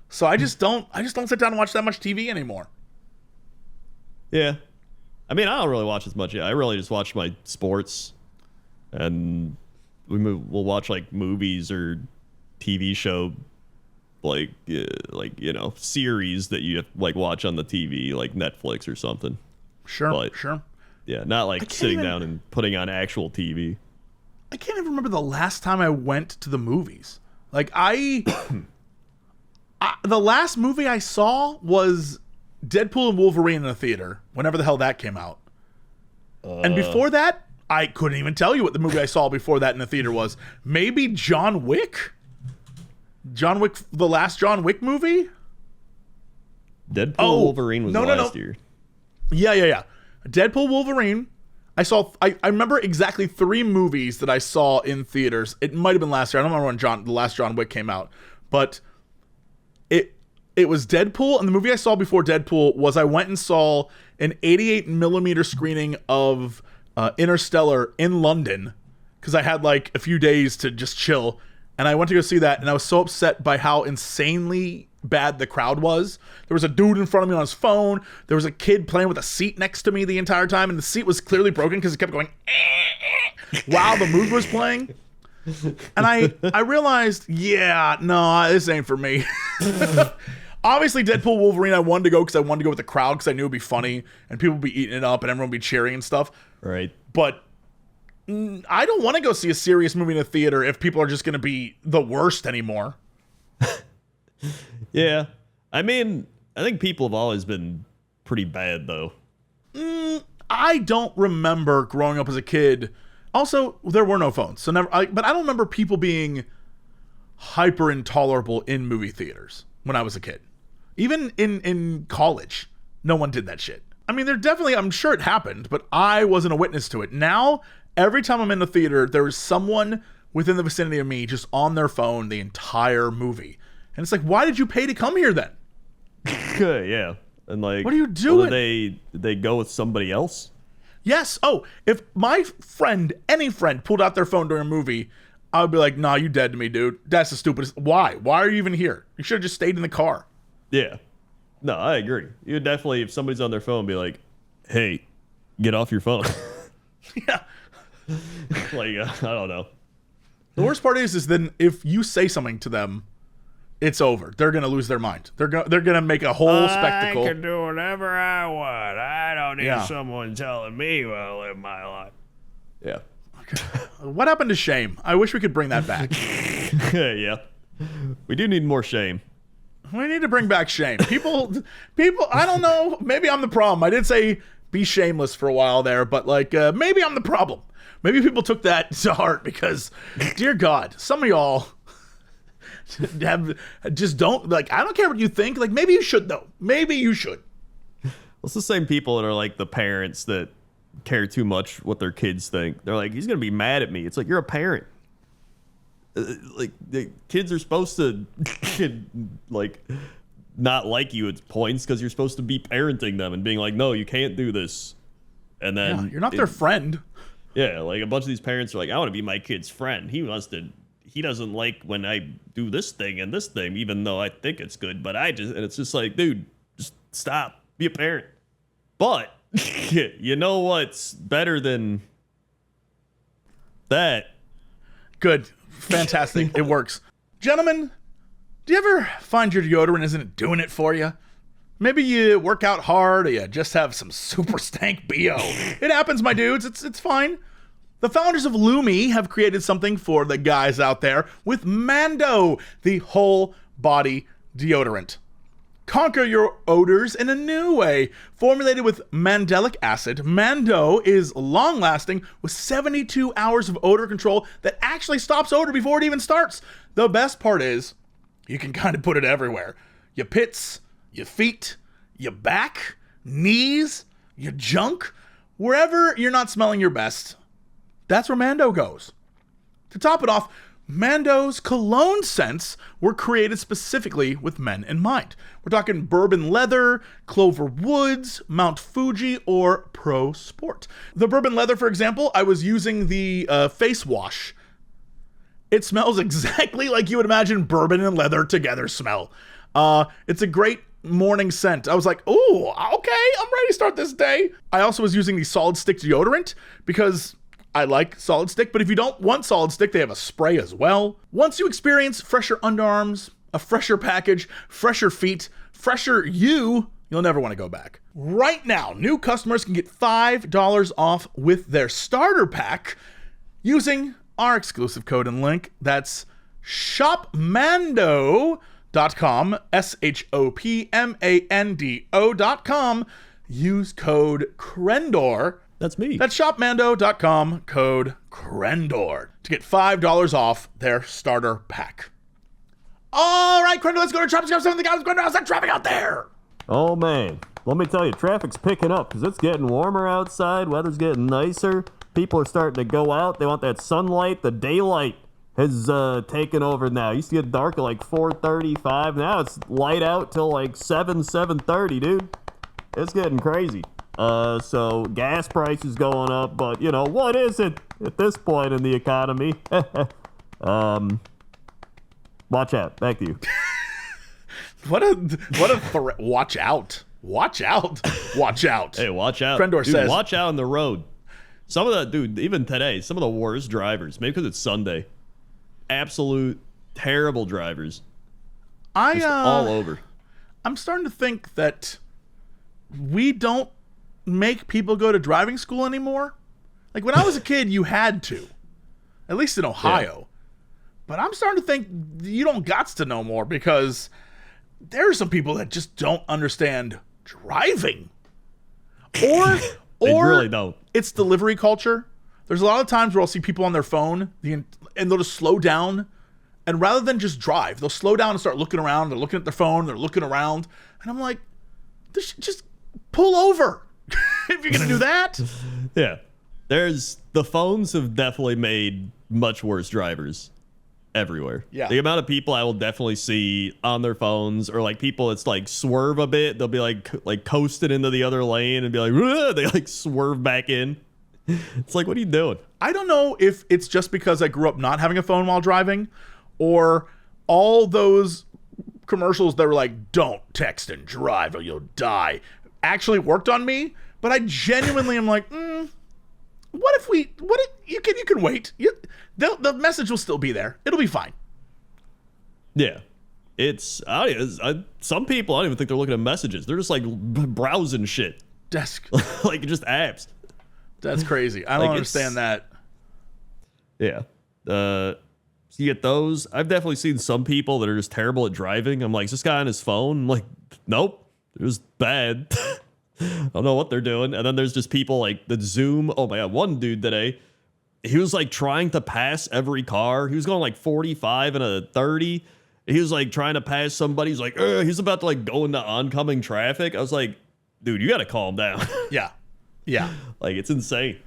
So I just don't sit down and watch that much TV anymore. Yeah. I mean, I don't really watch as much. I really just watch my sports, and we'll watch like movies or TV show, like series that you like watch on the TV, like Netflix or something. Sure. Yeah, not like sitting down and putting on actual TV. I can't even remember the last time I went to the movies. Like the last movie I saw was Deadpool and Wolverine in a theater, whenever the hell that came out. And before that, I couldn't even tell you what the movie I saw before that in the theater was. Maybe John Wick? The last John Wick movie? Deadpool Wolverine was last year. Yeah. Deadpool Wolverine. I remember exactly 3 movies that I saw in theaters. It might have been last year. I don't remember when the last John Wick came out. But it was Deadpool, and the movie I saw before Deadpool was I went and saw an 88mm screening of Interstellar in London because I had like a few days to just chill, and I went to go see that, and I was so upset by how insanely bad the crowd was. There was a dude in front of me on his phone. There was a kid playing with a seat next to me the entire time, and the seat was clearly broken because it kept going while the movie was playing. And I realized, yeah, no, this ain't for me. Obviously, Deadpool Wolverine, I wanted to go because I wanted to go with the crowd because I knew it'd be funny and people would be eating it up and everyone would be cheering and stuff. Right. But I don't want to go see a serious movie in a theater if people are just going to be the worst anymore. Yeah. I mean, I think people have always been pretty bad, though. I don't remember growing up as a kid. Also, there were no phones, so but I don't remember people being hyper intolerable in movie theaters when I was a kid. Even in college, no one did that shit. I mean, I'm sure it happened, but I wasn't a witness to it. Now, every time I'm in the theater, there is someone within the vicinity of me just on their phone the entire movie. And it's like, why did you pay to come here then? Yeah. And like, what are you doing? Did they go with somebody else? Yes. Oh, if my friend, any friend, pulled out their phone during a movie, I would be like, nah, you dead to me, dude. That's the stupidest. Why? Why are you even here? You should have just stayed in the car. Yeah. No, I agree. You would definitely, if somebody's on their phone, be like, hey, get off your phone. Yeah. Like, I don't know. The worst part is then if you say something to them, it's over. They're gonna lose their mind. They're gonna make a whole spectacle. I can do whatever I want. I don't need someone telling me how to live my life. Yeah. What happened to shame? I wish we could bring that back. Yeah. We do need more shame. We need to bring back shame. People, I don't know. Maybe I'm the problem. I did say be shameless for a while there, but like maybe I'm the problem. Maybe people took that to heart because, dear God, some of y'all just don't, like, I don't care what you think. Like, maybe you should, though. Maybe you should. It's the same people that are like the parents that care too much what their kids think. They're like, he's going to be mad at me. It's like, you're a parent. Like, the kids are supposed to, like, not like you at points because you're supposed to be parenting them and being like, no, you can't do this. And then you're not their friend. Yeah, like a bunch of these parents are like, I want to be my kid's friend. He doesn't like when I do this thing and this thing, even though I think it's good. But and it's just like, dude, just stop. Be a parent. But you know what's better than that? Good. Fantastic. It works. Gentlemen, do you ever find your deodorant isn't doing it for you? Maybe you work out hard or you just have some super stank BO. It happens, my dudes. It's fine. The founders of Lumi have created something for the guys out there with Mando, the whole body deodorant. Conquer your odors in a new way. Formulated with mandelic acid, Mando is long-lasting with 72 hours of odor control that actually stops odor before it even starts. The best part is you can kind of put it everywhere. Your pits, your feet, your back, knees, your junk, wherever you're not smelling your best. that's where Mando goes. To top it off, Mando's cologne scents were created specifically with men in mind. We're talking bourbon leather, clover woods, Mount Fuji, or Pro Sport. The bourbon leather, for example, I was using the face wash. It smells exactly like you would imagine bourbon and leather together smell. It's a great morning scent. I was like, oh, okay, I'm ready to start this day. I also was using the solid stick deodorant because I like solid stick, but if you don't want solid stick, they have a spray as well. Once you experience fresher underarms, a fresher package, fresher feet, fresher you'll never want to go back. Right now, new customers can get $5 off with their starter pack using our exclusive code and link. That's shopmando.com, shopmando.com. Use code Crendor. That's me. That's shopmando.com, code Crendor, to get $5 off their starter pack. All right, Crendor, let's go to traffic. Something else. Crendor, how's that traffic out there? Oh, man. Let me tell you, traffic's picking up because it's getting warmer outside. Weather's getting nicer. People are starting to go out. They want that sunlight. The daylight has taken over now. It used to get dark at like 4:35. Now it's light out till like 7:30, dude. It's getting crazy. So gas prices going up, but you know, what is it at this point in the economy? Watch out. Back to you. What a threat. Watch out. Watch out. Watch out. Hey, watch out. Crendor Dude, says, watch out on the road. Some of the, dude, even today, some of the worst drivers, maybe because it's Sunday, absolute terrible drivers. Just all over. I'm starting to think that we don't make people go to driving school anymore. Like when I was a kid, you had to, at least in Ohio. Yeah. But I'm starting to think you don't gots to know more because there are some people that just don't understand driving. Or they really don't. It's delivery culture. There's a lot of times where I'll see people on their phone and they'll just slow down. And rather than just drive, they'll slow down and start looking around. They're looking at their phone. They're looking around. And I'm like, just pull over if you're going to do that. Yeah. The phones have definitely made much worse drivers everywhere. Yeah. The amount of people I will definitely see on their phones, or like people that's like swerve a bit, they'll be like coasting into the other lane and be like, "Ugh," they like swerve back in. It's like, what are you doing? I don't know if it's just because I grew up not having a phone while driving, or all those commercials that were like, don't text and drive or you'll die, actually worked on me. But I genuinely am like, what if you can wait. The message will still be there. It'll be fine. Yeah. Some people, I don't even think they're looking at messages. They're just like browsing shit. Like just apps. That's crazy. I don't understand that. Yeah. So you get those. I've definitely seen some people that are just terrible at driving. I'm like, is this guy on his phone? I'm like, nope. It was bad. I don't know what they're doing. And then there's just people like that zoom. Oh my God. One dude today, he was like trying to pass every car. He was going like 45 and a 30. He was like trying to pass somebody. He's like, he's about to like go into oncoming traffic. I was like, dude, you got to calm down. Yeah. Yeah. Like, it's insane.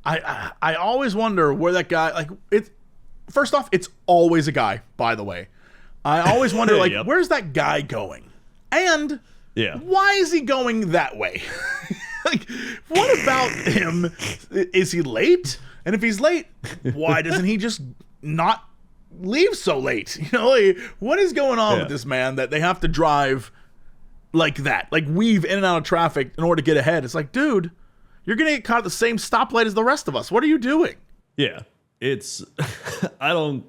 I always wonder where that guy, like, first off, it's always a guy, by the way. I always wonder, like, yep. Where's that guy going? And why is he going that way? Like, what about him? Is he late? And if he's late, why doesn't he just not leave so late? You know, like, what is going on with this man that they have to drive like that? Like, weave in and out of traffic in order to get ahead. It's like, dude, you're going to get caught at the same stoplight as the rest of us. What are you doing? Yeah. It's, I don't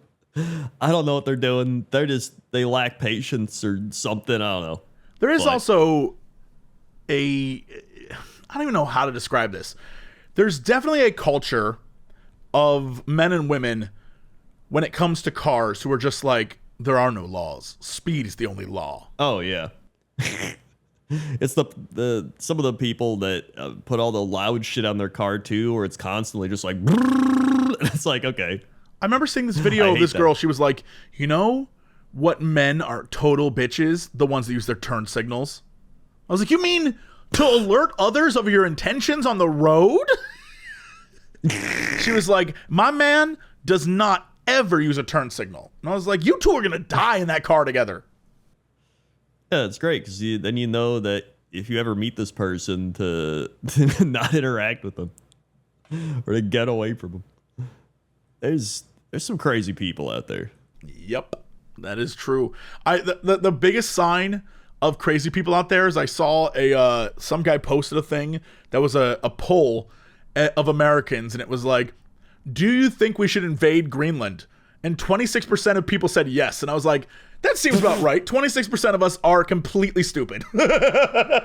know what they're doing. They lack patience or something. I don't know. There is also I don't even know how to describe this. There's definitely a culture of men and women when it comes to cars who are just like, there are no laws. Speed is the only law. Oh, yeah. It's the some of the people that put all the loud shit on their car too, where it's constantly just like, it's like, okay. I remember seeing this video of this girl. She was like, you know what men are total bitches? The ones that use their turn signals. I was like, you mean to alert others of your intentions on the road? She was like, my man does not ever use a turn signal. And I was like, you two are going to die in that car together. Yeah, it's great because then you know that if you ever meet this person to not interact with them or to get away from them. There's some crazy people out there. Yep, that is true. The biggest sign of crazy people out there is I saw some guy posted a thing that was a poll of Americans, and it was like, do you think we should invade Greenland? And 26% of people said yes. And I was like, that seems about right. 26% of us are completely stupid. I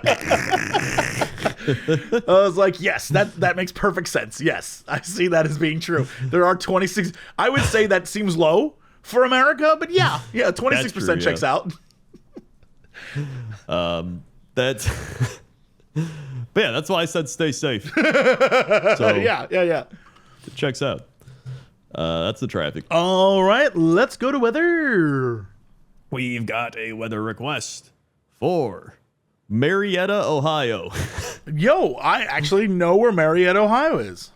was like, yes, that makes perfect sense. Yes, I see that as being true. There are 26. I would say that seems low for America, but yeah, 26% checks out. That's but yeah, that's why I said stay safe. So yeah. It checks out. That's the traffic. All right, let's go to weather. We've got a weather request for Marietta, Ohio. Yo, I actually know where Marietta, Ohio is.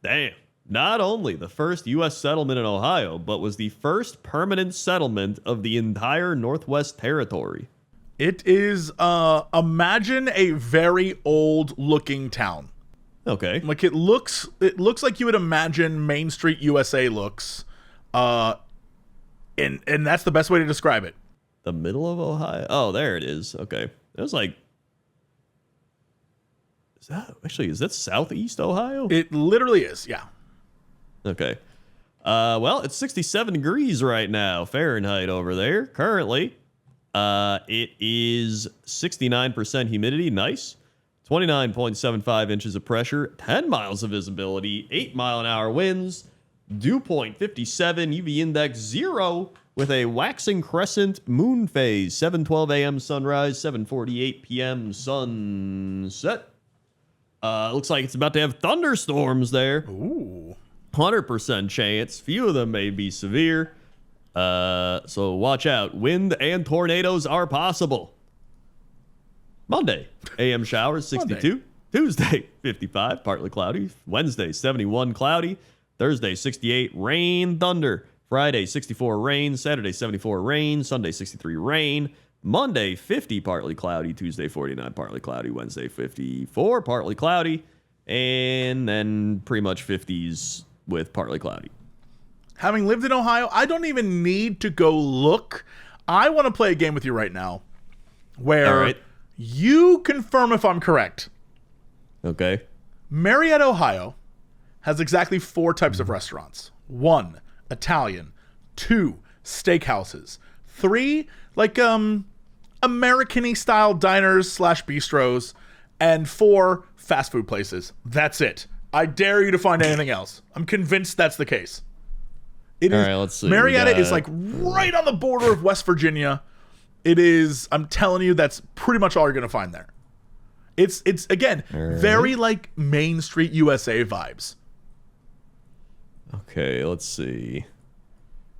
Damn. Not only the first U.S. settlement in Ohio, but was the first permanent settlement of the entire Northwest Territory. It is, imagine a very old-looking town. Okay. Like, it looks like you would imagine Main Street, USA looks. And that's the best way to describe it. The middle of Ohio? Oh, there it is. Okay. It was like... Is that southeast Ohio? It literally is, yeah. Okay. Well, it's 67 degrees right now, Fahrenheit over there. Currently, it is 69% humidity. Nice. 29.75 inches of pressure. 10 miles of visibility. 8-mile-an-hour winds. Dew point 57. UV index 0 with a waxing crescent moon phase. 7:12 a.m. sunrise. 7:48 p.m. sunset. Looks like it's about to have thunderstorms there. Ooh. 100% chance. Few of them may be severe. So watch out. Wind and tornadoes are possible. Monday, AM showers, 62. Monday. Tuesday, 55, partly cloudy. Wednesday, 71, cloudy. Thursday, 68, rain, thunder. Friday, 64, rain. Saturday, 74, rain. Sunday, 63, rain. Monday, 50, partly cloudy. Tuesday, 49, partly cloudy. Wednesday, 54, partly cloudy. And then pretty much 50s with partly cloudy. Having lived in Ohio, I don't even need to go look. I want to play a game with you right now where All right. you confirm if I'm correct. Okay. Marietta, Ohio has exactly 4 types of restaurants. 1, Italian. 2, steakhouses. 3, like American-y style diners / bistros. And 4, fast food places. That's it. I dare you to find anything else. I'm convinced that's the case. It is. All right, let's see. Marietta is like right on the border of West Virginia. It is. I'm telling you, that's pretty much all you're gonna find there. It's again very like Main Street USA vibes. Okay, let's see.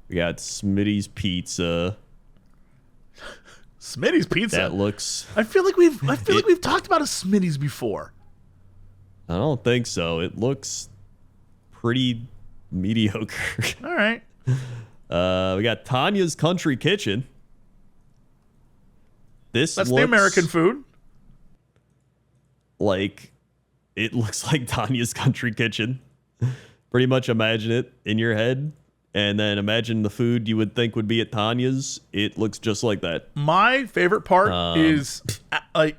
We got Smitty's Pizza. Smitty's Pizza. That looks. I feel like we've talked about a Smitty's before. I don't think so. It looks pretty mediocre. All right. We got Tanya's Country Kitchen. That's the American food. Like, it looks like Tanya's Country Kitchen. Pretty much imagine it in your head, and then imagine the food you would think would be at Tanya's. It looks just like that. My favorite part is like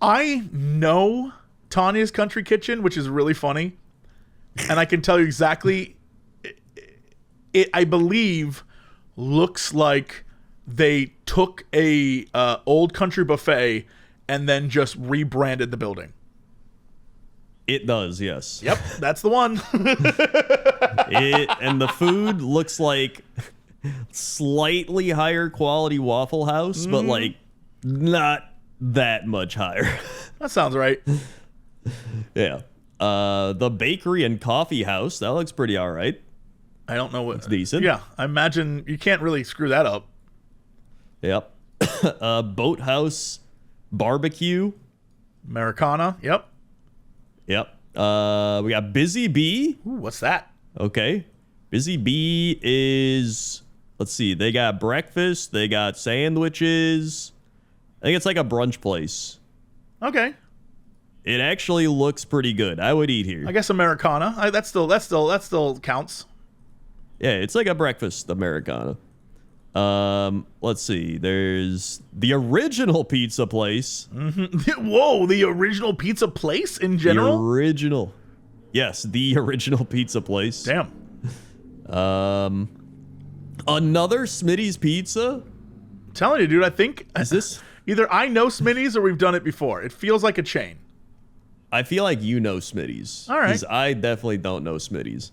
I know Tanya's Country Kitchen, which is really funny, and I can tell you exactly. It I believe looks like they took a old country buffet and then just rebranded the building. It does, yes. Yep, that's the one. And the food looks like slightly higher quality Waffle House, but like not that much higher. That sounds right. Yeah. The Bakery and Coffee House, that looks pretty all right. I don't know what. It's decent. Yeah, I imagine you can't really screw that up. Yep. Boathouse Barbecue. Americana. Yep. Yep. We got Busy Bee. Ooh, what's that? Okay. Busy Bee is, let's see, they got breakfast, they got sandwiches. I think it's like a brunch place. Okay. It actually looks pretty good. I would eat here. I guess Americana. That still counts. Yeah, it's like a breakfast Americana. Let's see. There's the original pizza place. Whoa, the original pizza place in The general? original. Yes, the original pizza place. Damn. Another Smitty's Pizza. I'm telling you, dude, I think Is this? either I know Smitty's or we've done it before. It feels like a chain. I feel like you know Smitty's. All right. 'Cause I definitely don't know Smitty's.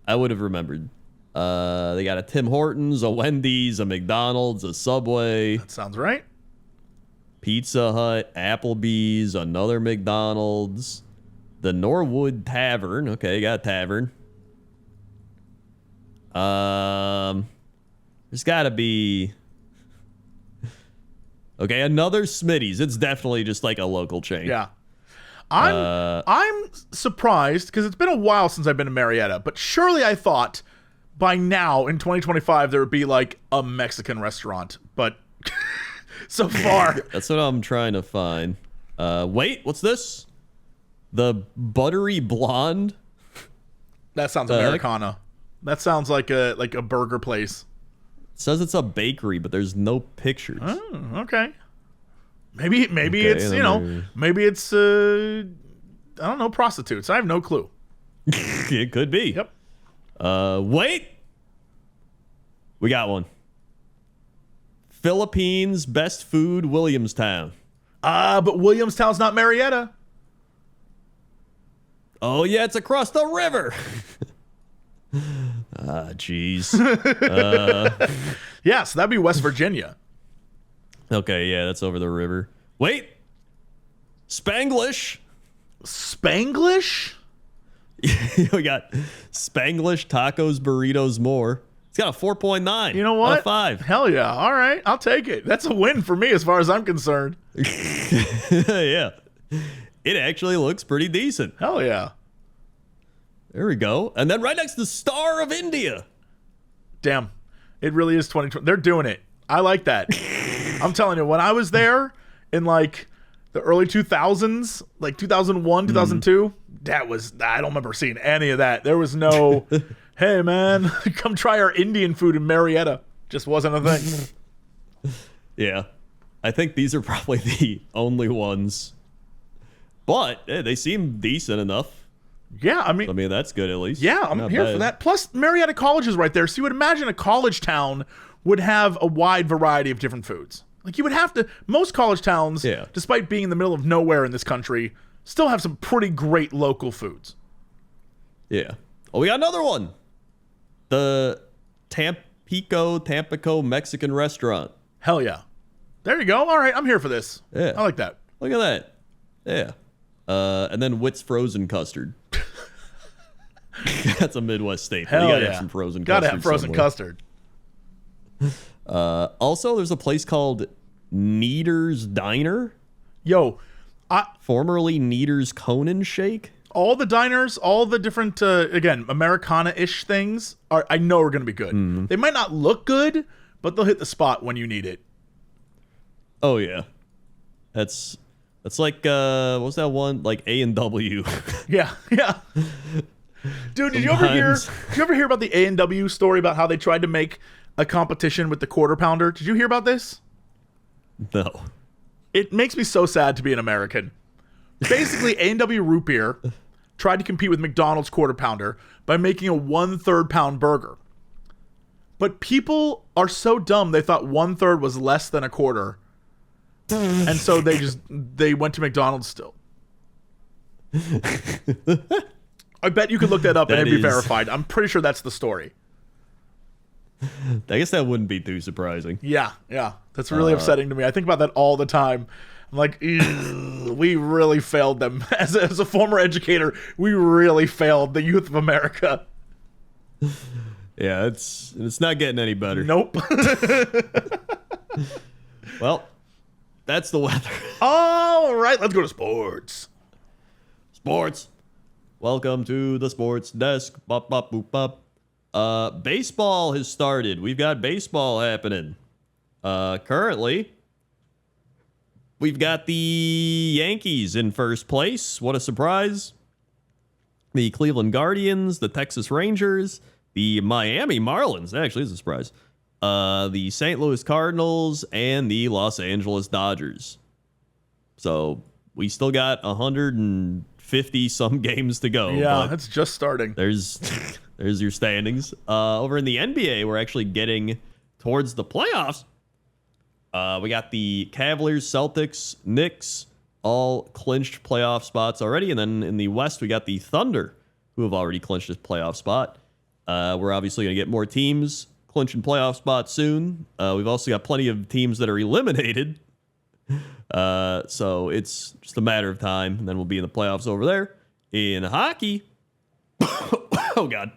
I would have remembered. They got a Tim Hortons, a Wendy's, a McDonald's, a Subway, That sounds right. Pizza Hut, Applebee's, another McDonald's, the Norwood Tavern. Okay, got a tavern. There's got to be. Okay, another Smitty's. It's definitely just like a local chain. Yeah. I'm surprised because it's been a while since I've been to Marietta, but surely I thought by now in 2025 there would be like a Mexican restaurant, but so far That's what I'm trying to find. Wait, what's this? The Buttery Blonde? that sounds heck? Americana. That sounds like a burger place. It says it's a bakery, but there's no pictures. Oh, okay. Maybe Okay, it's, and you then know, maybe it's I don't know, prostitutes. I have no clue. It could be. Yep. Wait. We got one. Philippines Best Food, Williamstown. But Williamstown's not Marietta. Oh, yeah, it's across the river. Jeez. Yeah, so that'd be West Virginia. Okay, yeah, that's over the river. Wait. Spanglish. Spanglish? We got Spanglish tacos, burritos, more. It's got a 4.9. You know what? Out of 5. Hell yeah. All right. I'll take it. That's a win for me as far as I'm concerned. Yeah. It actually looks pretty decent. Hell yeah. There we go. And then right next to Star of India. Damn. It really is 2020. They're doing it. I like that. I'm telling you, when I was there in like the early 2000s, like 2001, 2002, I don't remember seeing any of that. There was no, hey man, come try our Indian food in Marietta. Just wasn't a thing. Yeah. I think these are probably the only ones. But they seem decent enough. Yeah, I I mean, mean, that's good at least. yeah, I'm Not here bad. for that. Plus, Marietta College is right there. So you would imagine a college town would have a wide variety of different foods. Like you would have to, most college towns, Yeah. despite being in the middle of nowhere in this country, still have some pretty great local foods. Yeah. Oh, we got another one. The Tampico Mexican restaurant. Hell yeah. There you go. All right, I'm here for this. Yeah. I like that. Look at that. Yeah. And then Witt's frozen custard. That's a Midwest staple. Hell You gotta yeah. have some frozen Gotta custard have frozen somewhere. custard. Also, there's a place called Neater's Diner, Yo, formerly Neater's Conan Shake. all the diners, all the different, again, Americana-ish things, I know are going to be good. They might not look good, but they'll hit the spot when you need it. Oh yeah, that's like what was that one, like A&W? Yeah, yeah. Dude, did you ever hear about the A&W story about how they tried to make a competition with the Quarter Pounder? Did you hear about this? No. It makes me so sad to be an American. Basically, A&W Root Beer tried to compete with McDonald's Quarter Pounder by making a 1/3 pound burger. But people are so dumb they thought 1/3 was less than a quarter. And so they went to McDonald's still. I bet you could look that up and That it'd be is- verified. I'm pretty sure that's the story. I guess that wouldn't be too surprising. Yeah, yeah. That's really upsetting to me. I think about that all the time. I'm like, "Ew, we really failed them. As a former educator, we really failed the youth of America. Yeah, it's not getting any better. Nope. Well, that's the weather. All right, let's go to sports. Sports. Welcome to the sports desk. Bop, bop, boop, bop. Baseball has started. We've got baseball happening. Currently, we've got the Yankees in first place. What a surprise. The Cleveland Guardians, the Texas Rangers, the Miami Marlins. That actually is a surprise. The St. Louis Cardinals, and the Los Angeles Dodgers. So we still got 150 some games to go. Yeah, it's just starting. There's your standings. Over in the NBA, we're actually getting towards the playoffs. We got the Cavaliers, Celtics, Knicks, all clinched playoff spots already. And then in the West, we got the Thunder, who have already clinched this playoff spot. We're obviously going to get more teams clinching playoff spots soon. We've also got plenty of teams that are eliminated. So it's just a matter of time, and then we'll be in the playoffs over there. In hockey, oh God,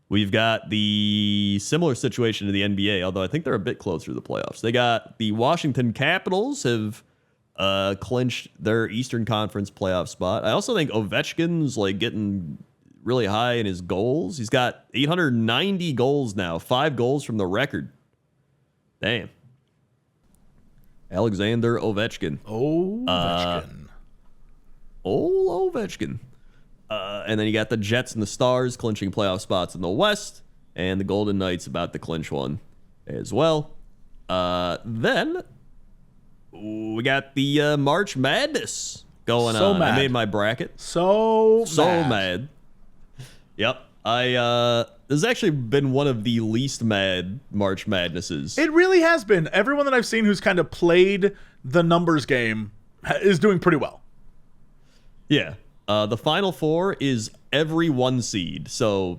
we've got the similar situation to the NBA, although I think they're a bit closer to the playoffs. They got the Washington Capitals have clinched their Eastern Conference playoff spot. I also think Ovechkin's like getting really high in his goals. He's got 890 goals now, 5 goals from the record. Damn. Alexander Ovechkin. Ovechkin. Old Ovechkin. And then you got the Jets and the Stars clinching playoff spots in the West, and the Golden Knights about to clinch one as well. Then we got the March Madness going on. Mad. I made my bracket. So mad. Yep. This has actually been one of the least mad March Madnesses. It really has been. Everyone that I've seen who's kind of played the numbers game is doing pretty well. Yeah. The Final Four is every 1 seed. So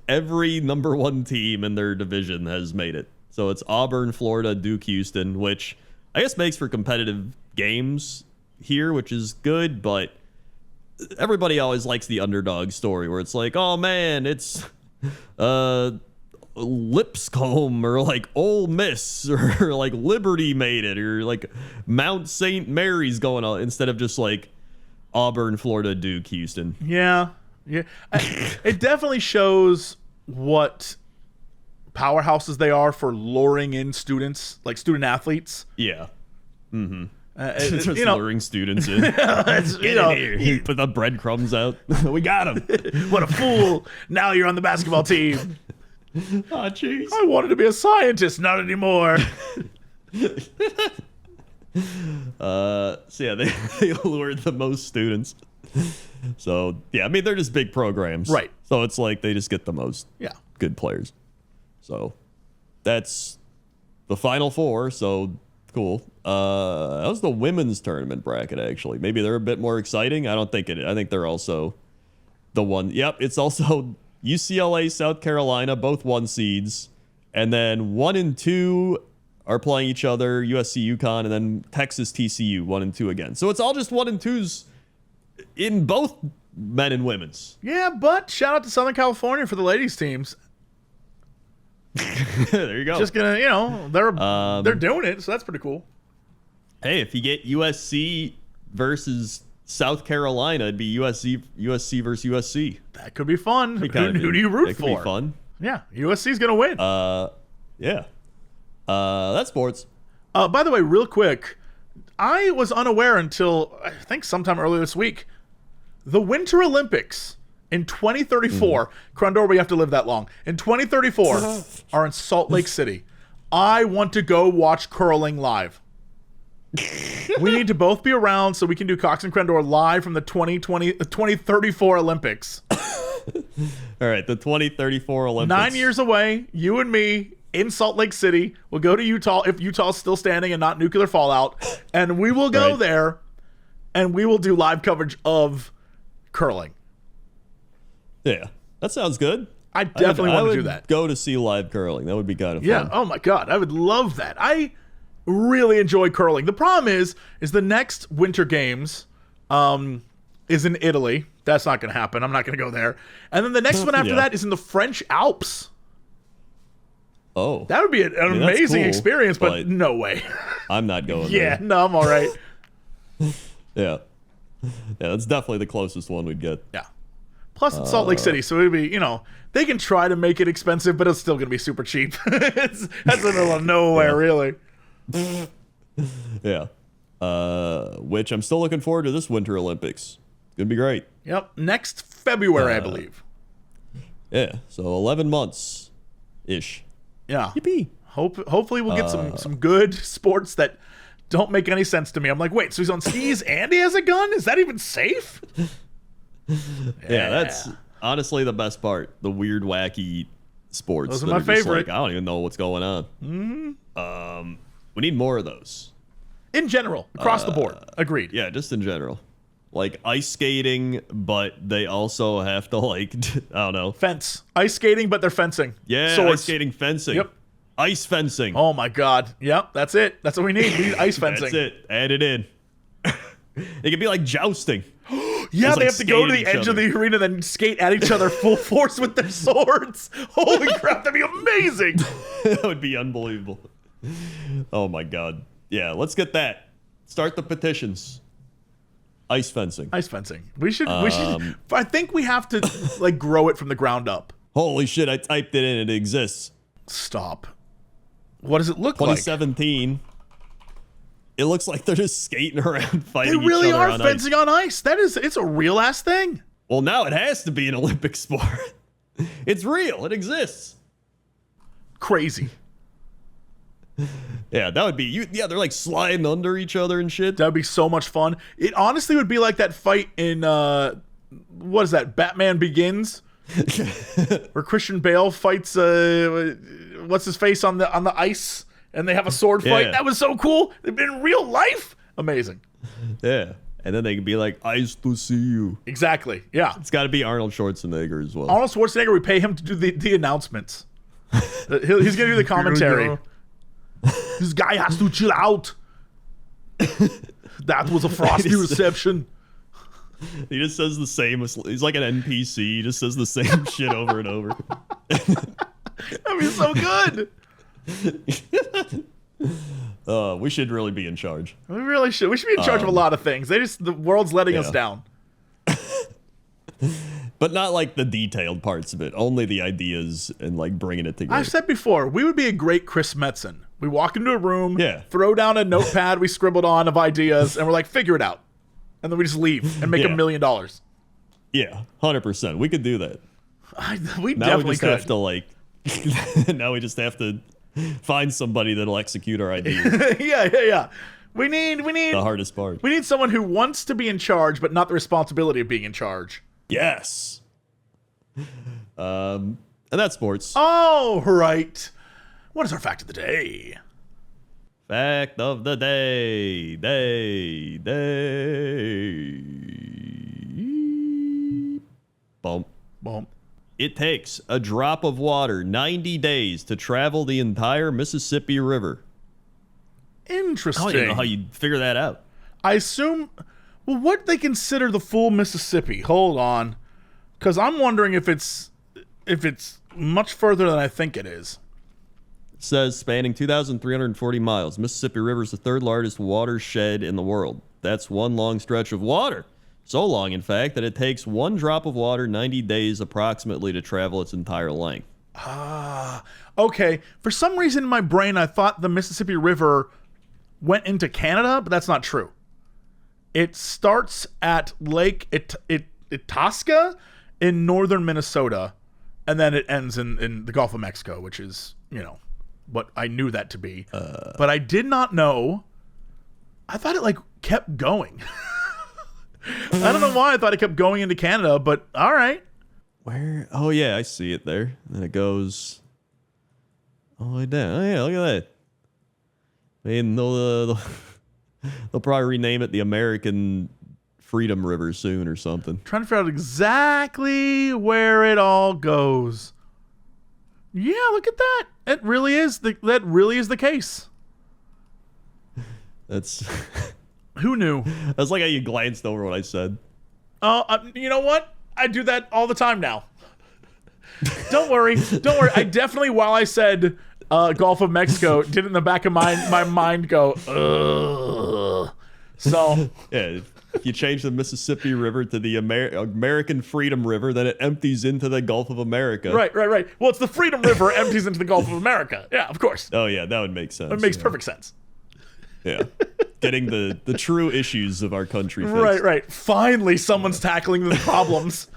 every number 1 team in their division has made it. So it's Auburn, Florida, Duke, Houston, which I guess makes for competitive games here, which is good, but everybody always likes the underdog story where it's like, oh man, it's Lipscomb or like Ole Miss or like Liberty made it or like Mount St. Mary's going on instead of just like Auburn, Florida, Duke, Houston. Yeah. It definitely shows what powerhouses they are for luring in students, like student athletes. Yeah. Mm-hmm. Just luring students in. Get in here. Put the breadcrumbs out. We got him. What a fool. Now you're on the basketball team. Oh, jeez. I wanted to be a scientist, not anymore. So yeah, they lured the most students. So yeah, I mean they're just big programs, right? So it's like they just get the most good players. So that's the Final Four. So cool. That was the women's tournament bracket actually. Maybe they're a bit more exciting. I don't think it. I think they're also the one. Yep, it's also UCLA, South Carolina, both 1 seeds, and then 1 and 2 are playing each other, USC, UConn, and then Texas, TCU, 1 and 2 again. So it's all just 1 and 2s in both men and women's. Yeah, but shout out to Southern California for the ladies teams. There you go. Just gonna, they're doing it, so that's pretty cool. Hey, if you get USC versus South Carolina, it'd be USC versus USC. That could be fun. Who do you root for? That could be fun. Yeah, USC's gonna win. Yeah. That's sports. By the way, real quick, I was unaware until I think sometime earlier this week. The Winter Olympics in 2034, Crendor, we have to live that long. In 2034, are in Salt Lake City. I want to go watch curling live. We need to both be around so we can do Cox and Crendor live from the 2034 Olympics. All right, the 2034 Olympics. 9 years away, you and me in Salt Lake City. We'll go to Utah if Utah's still standing and not nuclear fallout. And we will go there and we will do live coverage of curling. Yeah, that sounds good. I definitely want to do that. Go to see live curling. That would be kind of fun. Yeah. Oh my God. I would love that. I really enjoy curling. The problem is the next Winter Games is in Italy. That's not going to happen. I'm not going to go there. And then the next one after that is in the French Alps. Oh. That would be an amazing experience, but no way. I'm not going there. Yeah, no, I'm all right. Yeah. Yeah, that's definitely the closest one we'd get. Yeah. Plus, it's Salt Lake City, so it'd be, they can try to make it expensive, but it's still going to be super cheap. That's in the middle of nowhere, really. Yeah. Which I'm still looking forward to this Winter Olympics. It's going to be great. Yep. Next February, I believe. Yeah. So 11 months-ish. Yeah. Yippee. Hopefully we'll get some good sports that don't make any sense to me. I'm like, wait, so he's on skis and he has a gun? Is that even safe? Yeah, that's honestly the best part. The weird, wacky sports. Those are that my just favorite. Like, I don't even know what's going on. Mm-hmm. We need more of those. In general, across the board. Agreed. Yeah, just in general. Like ice skating, but they also have to I don't know. Fence. Ice skating, but they're fencing. Yeah, Swords. ice skating, fencing. Yep. Ice fencing. Oh my God. Yep, that's it. That's what we need. We need ice fencing. That's it. Add it in. It could be like jousting. Yeah, Just, they like, have to go to skate the at edge each of the arena and then skate at each other full force with their swords. Holy crap, that'd be amazing. That would be unbelievable. Oh my God. Yeah, let's get that. Start the petitions. Ice fencing. Ice fencing. We should I think we have to grow it from the ground up. Holy shit, I typed it in. It exists. Stop. What does it look like? 2017. It looks like they're just skating around fighting They really each other are on fencing ice. on ice. It's a real ass thing. Well, now it has to be an Olympic sport. It's real. It exists. Crazy. Yeah, that would be Yeah, they're like sliding under each other and shit. That would be so much fun. It honestly would be like that fight in what is that? Batman Begins, where Christian Bale fights what's his face on the ice, and they have a sword fight. Yeah. That was so cool. They've been in real life. Amazing. Yeah, and then they can be like, "Eyes to see you." Exactly. Yeah. It's got to be Arnold Schwarzenegger as well. Arnold Schwarzenegger. We pay him to do the announcements. He's gonna do the commentary. This guy has to chill out. That was a frosty reception. He just says the same. He's like an NPC. He just says the same shit over and over. That'd be so good. We should really be in charge. We really should. We should be in charge of a lot of things. The world's letting us Yeah. down. But not like the detailed parts of it. Only the ideas and like bringing it together. I've said before, we would be a great Chris Metzen. We walk into a room, Yeah. throw down a notepad we scribbled on of ideas, and we're like, figure it out. And then we just leave and make Yeah. $1 million. Yeah, 100%. We could do that. We Now definitely we just could. have to now we just have to find somebody that'll execute our ideas. yeah. We need The hardest part. we need someone who wants to be in charge, but not the responsibility of being in charge. Yes. And that's sports. Oh, right. What is our fact of the day? Fact of the day. Bump. Well, It takes a drop of water 90 days to travel the entire Mississippi River. I interesting. don't even know how you figure that out. I assume. Well, what they consider the full Mississippi? Hold on, because I'm wondering if it's much further than I think it is. It says spanning 2,340 miles. Mississippi River is the third largest watershed in the world. That's one long stretch of water. So long, in fact, that it takes one drop of water 90 days approximately to travel its entire length. Okay, for some reason in my brain I thought the Mississippi River went into Canada, but that's not true. It starts at Lake Itasca in northern Minnesota, and then it ends in the Gulf of Mexico, which is, what I knew that to be. But I did not know. I thought it kept going. I don't know why I thought it kept going into Canada, but all right. Where? Oh, yeah, I see it there. And then it goes all the way down. Oh, yeah, look at that. I mean, they'll probably rename it the American Freedom River soon or something. Trying to figure out exactly where it all goes. Yeah, look at that. It really is that really is the case. That's Who knew? that's like how you glanced over what I said. Oh, you know what? I do that all the time now. Don't worry. I definitely, while I said Gulf of Mexico, did in the back of my mind go, ugh. So Yeah, If you change the Mississippi River to the American Freedom River, then it empties into the Gulf of America. Right. Well, it's the Freedom River empties into the Gulf of America. Yeah, of course. Oh, yeah, that would make sense. It makes perfect sense. Yeah. Getting the true issues of our country fixed. Right. Finally, someone's tackling the problems.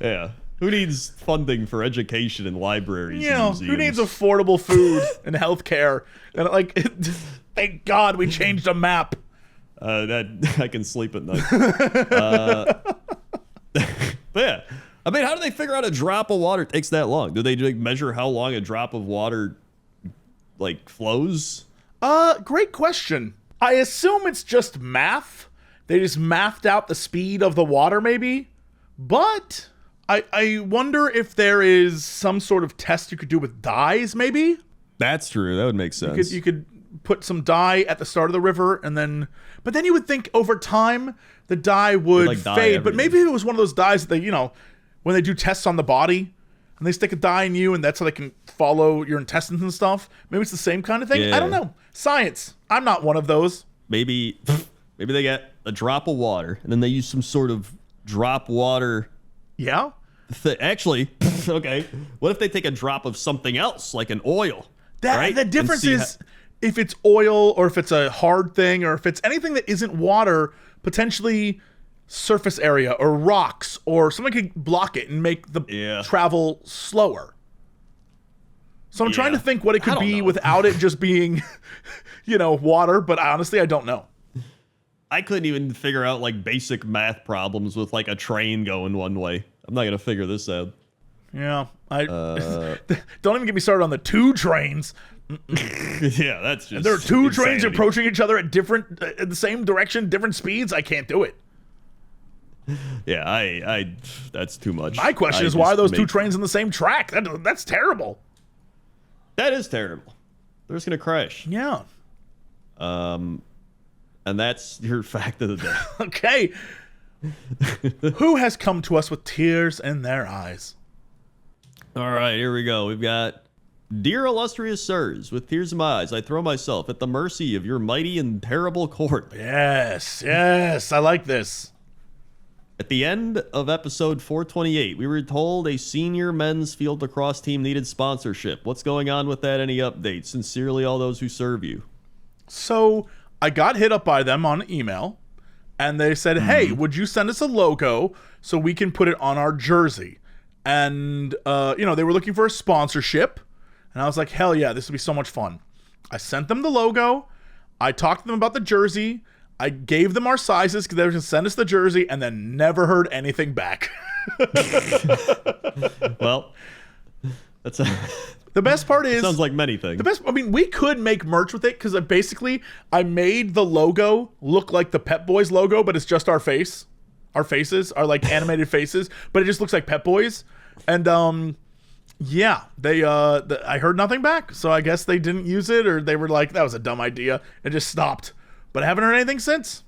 Yeah. Who needs funding for education and libraries? You and know, museums? who needs affordable food and healthcare? And thank God we changed a map. That I can sleep at night. But yeah, I mean, how do they figure out a drop of water takes that long? Do they measure how long a drop of water flows? Great question. I assume it's just math. They just mathed out the speed of the water, maybe. But I wonder if there is some sort of test you could do with dyes, maybe. That's true. That would make sense. You could put some dye at the start of the river, but then you would think over time the dye would fade. But maybe it was one of those dyes that they, when they do tests on the body and they stick a dye in you, and that's how they can follow your intestines and stuff. Maybe it's the same kind of thing. Yeah. I don't know. Science. I'm not one of those. Maybe they get a drop of water and then they use some sort of drop water. Yeah. Actually, okay. What if they take a drop of something else, like an oil? Right? The difference is if it's oil or if it's a hard thing or if it's anything that isn't water, potentially surface area or rocks or something could block it and make the travel slower. So I'm trying to think what it could be without it just being, water. But honestly, I don't know. I couldn't even figure out basic math problems with a train going one way. I'm not going to figure this out. Yeah. Don't even get me started on the two trains. Yeah, that's just there are two insanity. trains approaching each other at in the same direction, different speeds. I can't do it. Yeah, I that's too much. My question is, why are those two trains on the same track? That's terrible. That is terrible. They're just gonna crash. Yeah. And that's your fact of the day. Okay. Who has come to us with tears in their eyes? All right, here we go. We've got, dear illustrious sirs, with tears in my eyes, I throw myself at the mercy of your mighty and terrible court. Yes, I like this. At the end of episode 428, we were told a senior men's field lacrosse team needed sponsorship. What's going on with that? Any updates? Sincerely, all those who serve you. So I got hit up by them on email, and they said, hey, would you send us a logo so we can put it on our jersey? And, they were looking for a sponsorship. And I was like, hell yeah, this would be so much fun. I sent them the logo. I talked to them about the jersey. I gave them our sizes because they were going to send us the jersey, and then never heard anything back. Well, that's the best part is... sounds like many things. We could make merch with it because I made the logo look like the Pep Boys logo, but it's just our face. Our faces are animated faces, but it just looks like Pep Boys. And I heard nothing back, so I guess they didn't use it, or they were like, that was a dumb idea, and just stopped. But I haven't heard anything since.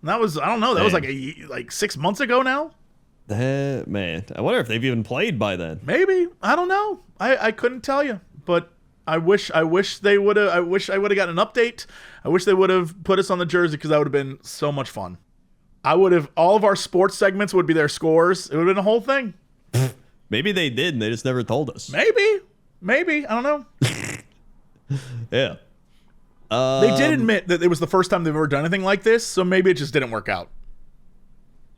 And that was, I don't know, that was like 6 months ago now. Man, I wonder if they've even played by then. Maybe. I don't know. I couldn't tell you, but I wish they would have. I wish I would have gotten an update. I wish they would have put us on the jersey because that would have been so much fun. All of our sports segments would be their scores. It would have been a whole thing. Maybe they did and they just never told us. Maybe. I don't know. Yeah. They did admit that it was the first time they've ever done anything like this, so maybe it just didn't work out.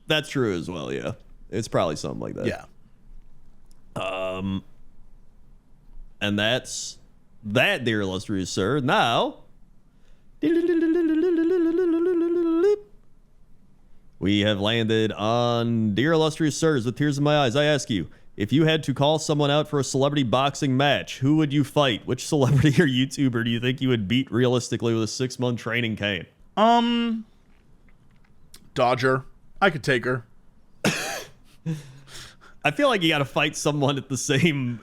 That's true as well, yeah. It's probably something like that. Yeah. And that's that, dear illustrious sir. Now, we have landed on, dear illustrious sirs, with tears in my eyes, I ask you, if you had to call someone out for a celebrity boxing match, who would you fight? Which celebrity or YouTuber do you think you would beat realistically with a 6-month training camp? Dodger. I could take her. I feel like you got to fight someone at the same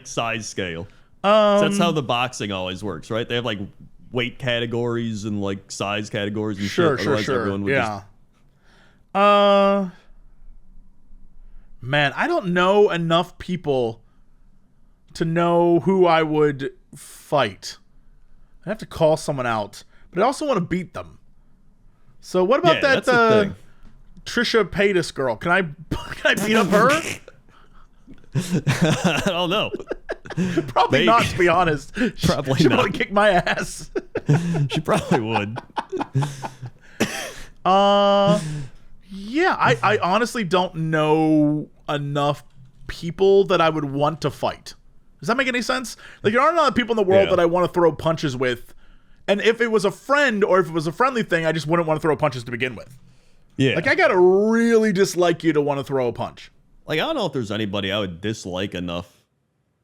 size scale. So that's how the boxing always works, right? They have weight categories and size categories and sure, shit. Otherwise, everyone would yeah. Man, I don't know enough people to know who I would fight. I have to call someone out. but I also want to beat them. So what about that's the thing. Trisha Paytas girl? Can I beat up her? I don't know. Probably Maybe. not, to be honest. Probably She'd not. probably kick my ass. She probably would. Yeah, I honestly don't know enough people that I would want to fight. Does that make any sense? Like, there aren't a lot of people in the world that I want to throw punches with. And if it was a friend or if it was a friendly thing, I just wouldn't want to throw punches to begin with. Yeah. Like, I gotta really dislike you to want to throw a punch. Like, I don't know if there's anybody I would dislike enough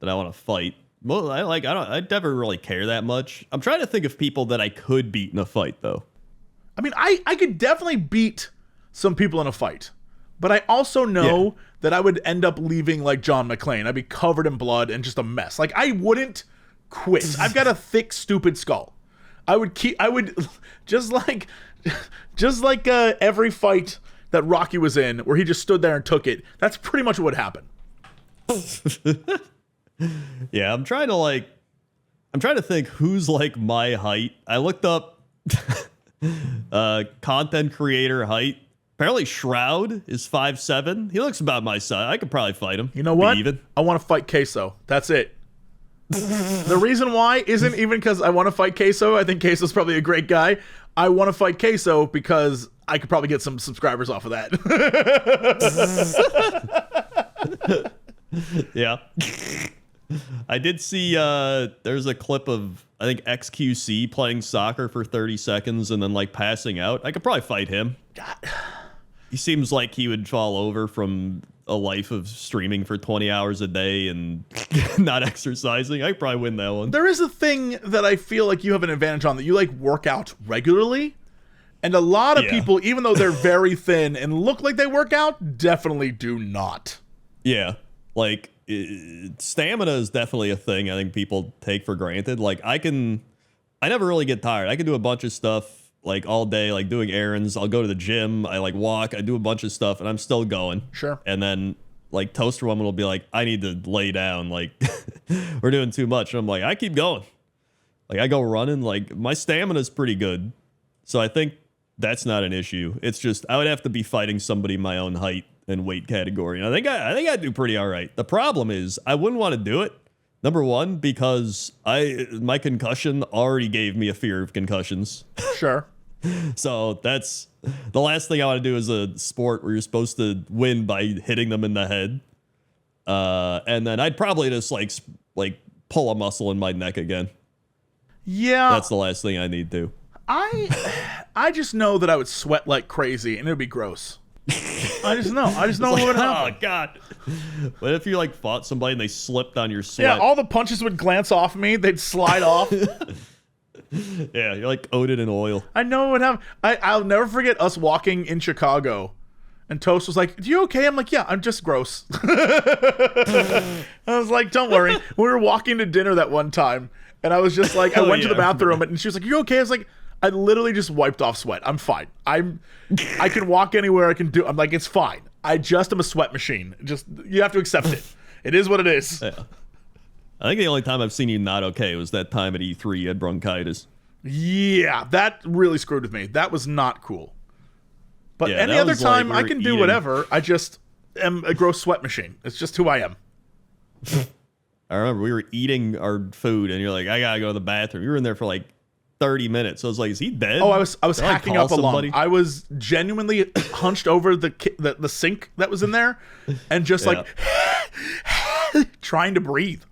that I want to fight. Well, I never really care that much. I'm trying to think of people that I could beat in a fight, though. I mean, I could definitely beat some people in a fight. But I also know that I would end up leaving like John McClane. I'd be covered in blood and just a mess. Like, I wouldn't quit. I've got a thick, stupid skull. I would just like every fight that Rocky was in where he just stood there and took it. That's pretty much what would happen. Yeah, I'm trying to think who's like my height. I looked up content creator height. Apparently Shroud is 5'7". He looks about my size. I could probably fight him. You know what? Even. I want to fight Queso. That's it. The reason why isn't even because I want to fight Queso. I think Queso's probably a great guy. I want to fight Queso because I could probably get some subscribers off of that. Yeah. I did see there's a clip of, I think, XQC playing soccer for 30 seconds and then like passing out. I could probably fight him. He seems like he would fall over from a life of streaming for 20 hours a day and not exercising. I could probably win that one. There is a thing that I feel like you have an advantage on, that you like work out regularly. And a lot of people, even though they're very thin and look like they work out, definitely do not. Yeah. Like, stamina is definitely a thing I think people take for granted. Like, I never really get tired. I can do a bunch of stuff like all day, like doing errands. I'll go to the gym. I like walk. I do a bunch of stuff and I'm still going. Sure. And then like Toaster Woman will be like, I need to lay down. Like, we're doing too much. And I'm like, I keep going. Like, I go running. Like, my stamina is pretty good. So I think that's not an issue. It's just I would have to be fighting somebody my own height and weight category. And I think I do pretty all right. The problem is I wouldn't want to do it. Number one, because my concussion already gave me a fear of concussions. Sure. So that's the last thing I want to do is a sport where you're supposed to win by hitting them in the head. And then I'd probably just like pull a muscle in my neck again. Yeah. That's the last thing I need to. I just know that I would sweat like crazy and it would be gross. I just know It's what like, would happen. oh God. What if you like fought somebody and they slipped on your sweat? Yeah, all the punches would glance off me. They'd slide off. Yeah, you're like coated in oil. I know what happened. I'll never forget us walking in Chicago, and Toast was like, "Are you okay?" I'm like, "Yeah, I'm just gross." I was like, "Don't worry." We were walking to dinner that one time, and I was just like, I went to the bathroom, and she was like, "You okay?" I was like, "I literally just wiped off sweat. I'm fine. I can walk anywhere. I can do." I'm like, "It's fine. I just am a sweat machine. Just you have to accept it. It is what it is." Yeah. I think the only time I've seen you not okay was that time at E3 you had bronchitis. Yeah, that really screwed with me. That was not cool. But Yeah, any that other was like time, we I were can do eating- whatever. I just am a gross sweat machine. It's just who I am. I remember we were eating our food and you're like, I gotta go to the bathroom. You were in there for like 30 minutes. So I was like, is he dead? Oh, I was Did hacking call up a lung. somebody? I was genuinely hunched over the sink that was in there and just like trying to breathe.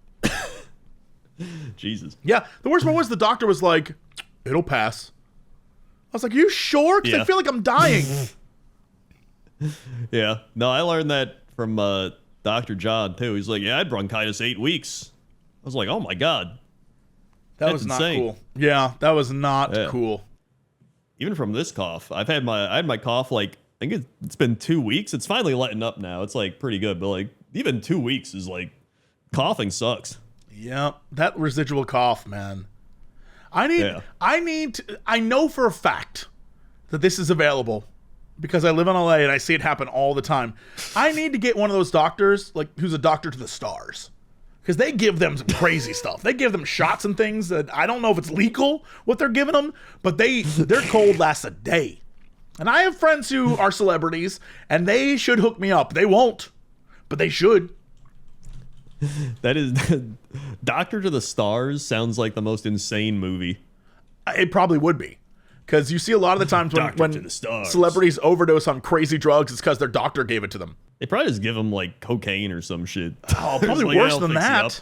Jesus. Yeah, the worst part was the doctor was like, "It'll pass." I was like, "Are you sure? Because I Yeah. feel like I'm dying." Yeah. No, I learned that from Dr. John too. He's like, yeah, I had bronchitis 8 weeks. I was like, oh my God. That That's was not insane. cool. Yeah, that was not Yeah. cool. Even from this cough, I had my cough like, I think it's been 2 weeks. It's finally letting up now. It's like pretty good, but like even 2 weeks is like, coughing sucks. Yeah, that residual cough, man. I know for a fact that this is available because I live in LA and I see it happen all the time. I need to get one of those doctors, like who's a doctor to the stars. because they give them some crazy stuff. They give them shots and things that I don't know if it's legal what they're giving them, but their cold lasts a day. And I have friends who are celebrities, and they should hook me up. They won't, but they should. That is, Doctor to the Stars sounds like the most insane movie. It probably would be. Because you see a lot of the times when to the Stars. celebrities overdose on crazy drugs, it's because their doctor gave it to them. They probably just give them like cocaine or some shit. Oh, probably Like, worse "I'll than fix you that. up."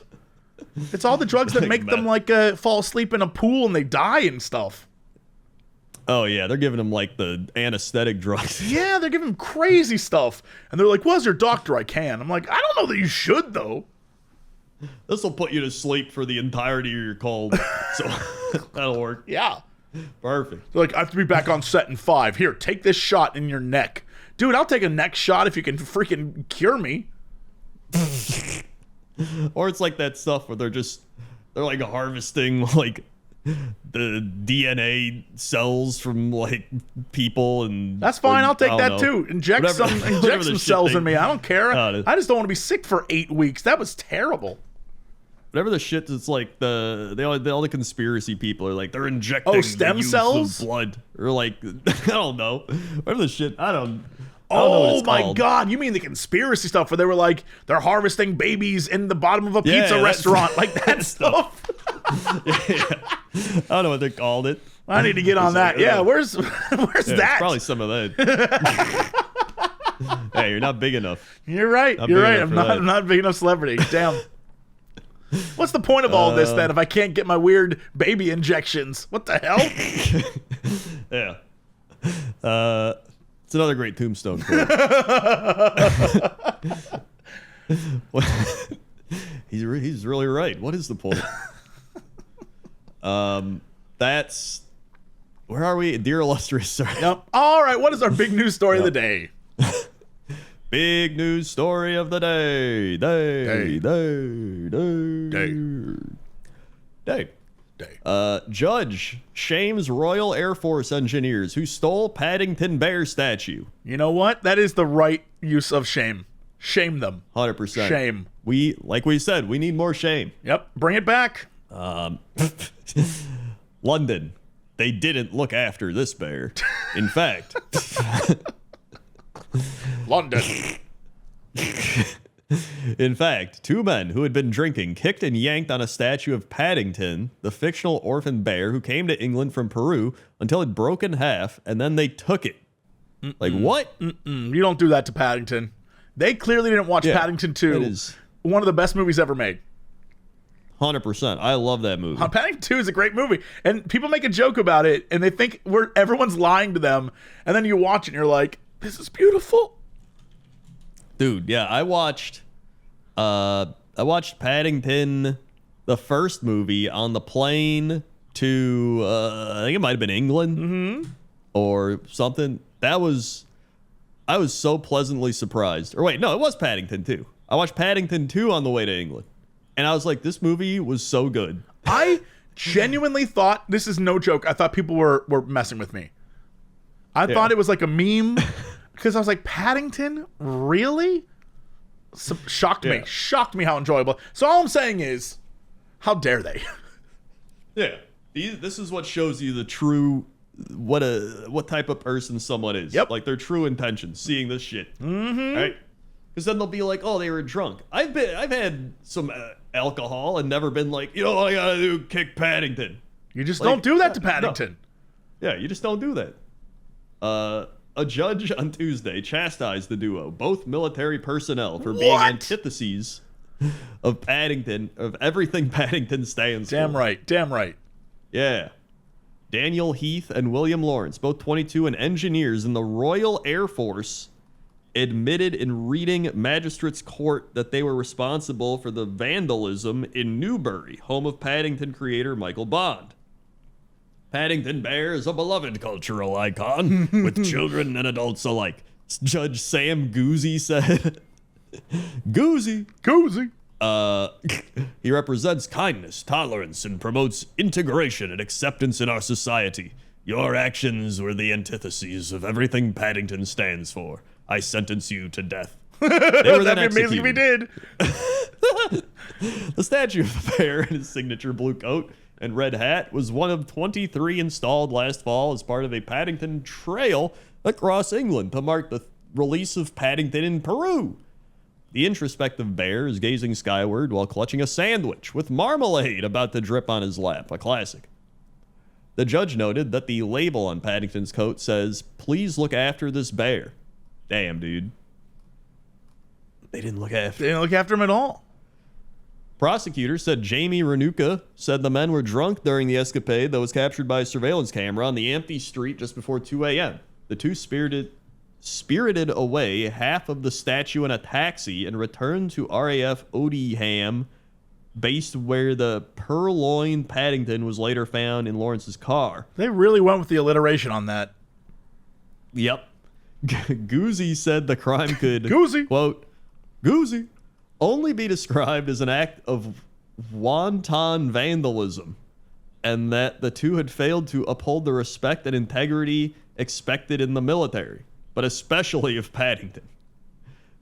It's all the drugs that Like make them like fall asleep in a pool and they die and stuff. Oh yeah, they're giving them like the anesthetic drugs. Yeah, they're giving them crazy stuff. And they're like, well, as your doctor, I can. I'm like, I don't know that you should, though. This will put you to sleep for the entirety of your cold. So that'll work. Yeah. Perfect. They're like, I have to be back on set in 5. Here, take this shot in your neck. Dude, I'll take a neck shot if you can freaking cure me. Or it's like that stuff where they're like harvesting like the DNA cells from like people, and That's fine. I'll take that know. too. Inject Whatever- some whatever the shit cells they- in me. I don't care. Oh, I just don't want to be sick for 8 weeks. That was terrible. Whatever the shit that's like all the conspiracy people are like they're injecting stem the use cells? of blood or like I don't know whatever the shit I don't know what Oh it's my called. God. You mean the conspiracy stuff where they were like, they're harvesting babies in the bottom of a Yeah, pizza that- restaurant. Like that stuff. I don't know what they called it. I need to get on that. Yeah, where's Yeah, that? Probably some of that. Hey, you're not big enough. You're right. Not You're big right. enough I'm for not, that. I'm not a big enough celebrity. Damn. What's the point of all this then if I can't get my weird baby injections? What the hell? Yeah. It's another great Tombstone quote. He's really right. What is the point? That's where are we, dear illustrious sir? Yep. All right. What is our big news story of the day? Big news story of the day. Day. Judge shames Royal Air Force engineers who stole Paddington Bear statue. You know what? That is the right use of shame. Shame them. 100%. Shame. Like we said, we need more shame. Yep. Bring it back. London, they didn't look after this bear. In fact, London. two men who had been drinking kicked and yanked on a statue of Paddington, the fictional orphan bear who came to England from Peru until it broke in half, and then they took it. Like, what? You don't do that to Paddington. They clearly didn't watch Yeah, Paddington 2. that is- One of the best movies ever made. 100%. I love that movie. Paddington 2 is a great movie. And people make a joke about it, and they think everyone's lying to them. And then you watch it, and you're like, this is beautiful. Dude, yeah, I watched Paddington, the first movie, on the plane to I think it might have been England or something. I was so pleasantly surprised. Or wait, no, it was Paddington 2. I watched Paddington 2 on the way to England, and I was like, this movie was so good. I genuinely thought, this is no joke, I thought people were messing with me. I thought it was like a meme, because I was like, Paddington? Really? Shocked me. Yeah. Shocked me how enjoyable. So all I'm saying is, how dare they? Yeah, this is what shows you the true what type of person someone is. Yep. Like their true intentions. Seeing this shit. Mm-hmm. Right. Because then they'll be like, oh, they were drunk. I've had some alcohol and never been like, you know what I gotta do? Kick Paddington. You just Like, don't do that to no. Paddington. Yeah, you just don't do that. A judge on Tuesday chastised the duo, both military personnel, for being What? antitheses of Paddington, of everything Paddington stands for. Damn right. Damn right. Yeah. Daniel Heath and William Lawrence, both 22 and engineers in the Royal Air Force, admitted in reading magistrate's court that they were responsible for the vandalism in Newbury, home of Paddington creator Michael Bond. Paddington Bear is a beloved cultural icon with children and adults alike, Judge Sam Goosey said. Goosey. Cozy. He represents kindness, tolerance, and promotes integration and acceptance in our society. Your actions were the antitheses of everything Paddington stands for. I sentence you to death. They were then That'd be amazing if he executed. did. The statue of the bear in his signature blue coat and red hat was one of 23 installed last fall as part of a Paddington trail across England to mark the release of Paddington in Peru. The introspective bear is gazing skyward while clutching a sandwich with marmalade about to drip on his lap, a classic. The judge noted that the label on Paddington's coat says, "Please look after this bear." Damn, dude. They didn't look after They didn't look after him at all. Prosecutors said Jamie Renuka said the men were drunk during the escapade that was captured by a surveillance camera on the empty street just before 2 a.m. The two spirited away half of the statue in a taxi and returned to RAF Odiham, based where the purloined Paddington was later found in Lawrence's car. They really went with the alliteration on that. Yep. Guzzi said the crime could, Guzzi. quote, Guzzi, only be described as an act of wanton vandalism, and that the two had failed to uphold the respect and integrity expected in the military, but especially of Paddington.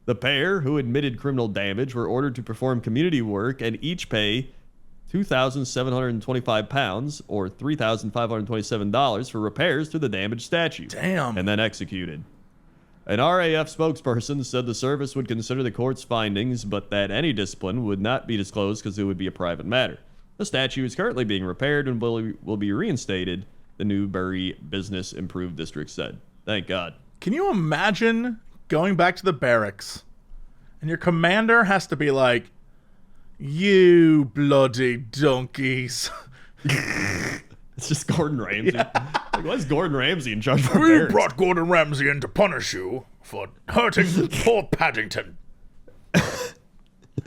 The pair, who admitted criminal damage, were ordered to perform community work and each pay £2,725 or $3,527 for repairs to the damaged statue. Damn. And then executed. An RAF spokesperson said the service would consider the court's findings, but that any discipline would not be disclosed because it would be a private matter. The statue is currently being repaired and will be reinstated, the Newbury Business Improved District said. Thank God. Can you imagine going back to the barracks and your commander has to be like, "You bloody donkeys. It's just Gordon Ramsay. Like, why is Gordon Ramsay in charge of our We barracks? brought Gordon Ramsay in to punish you for hurting poor Paddington."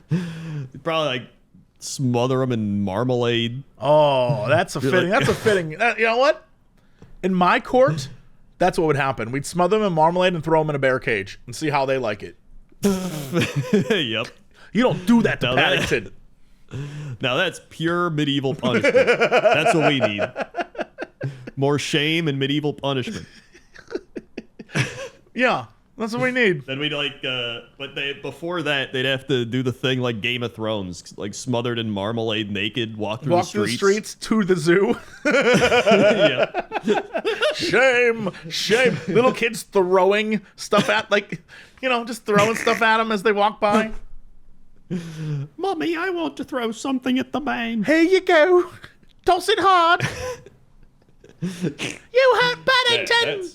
You'd probably like smother him in marmalade. Oh, that's a fitting. like- That's a fitting. You know what? In my court, that's what would happen. We'd smother them in marmalade and throw them in a bear cage and see how they like it. Yep. You don't do that to Now that- Paddington. Now that's pure medieval punishment. That's what we need. More shame and medieval punishment. Yeah, that's what we need. Then we'd like, but before that, they'd have to do the thing like Game of Thrones, like smothered in marmalade, naked, walk through Walk the through streets. the streets to the zoo. Yeah. Shame, shame. Little kids throwing stuff at, like, just throwing stuff at them as they walk by. Mommy, I want to throw something at the man. Here you go. Toss it hard. You hurt Paddington.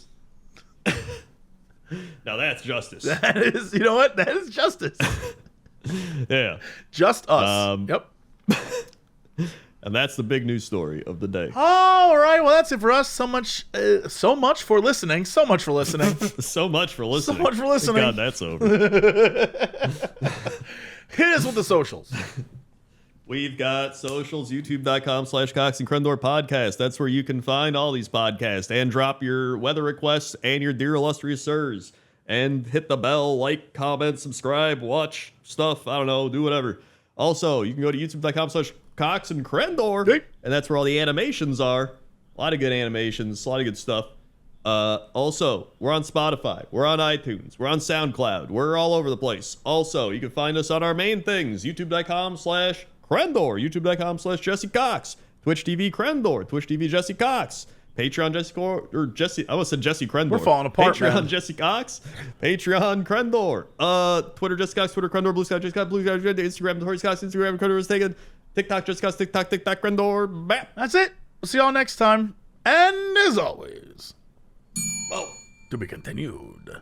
Now that's justice. That is, you know what? That is justice. Yeah. Just us. Yep. And that's the big news story of the day. All right. Well, that's it for us. So much for listening. So much for listening. So much for listening. So much for listening. Thank God that's over. Hit us with the socials. We've got socials, youtube.com/Cox and Crendor podcast. That's where you can find all these podcasts and drop your weather requests and your dear illustrious sirs. And hit the bell, like, comment, subscribe, watch stuff. I don't know, do whatever. Also, you can go to youtube.com/Cox and Crendor. Hey. And that's where all the animations are. A lot of good animations, a lot of good stuff. Also, we're on Spotify, we're on iTunes, we're on SoundCloud, we're all over the place. Also, you can find us on our main things, youtube.com/Crendor, youtube.com/Jesse Cox, Twitch TV Crendor, Twitch TV Jesse Cox, Patreon Jesse, I almost said Jesse Crendor. We're falling apart, Patreon man. Jesse Cox, Patreon Crendor, Twitter Jesse Cox, Twitter Crendor, Blue Sky Jesse Cox, Blue Sky, Instagram Notorious Cox, Instagram Crendor is taken, TikTok Jesse Cox, TikTok Crendor, bam. That's it. We'll see y'all next time. And as always, to be continued.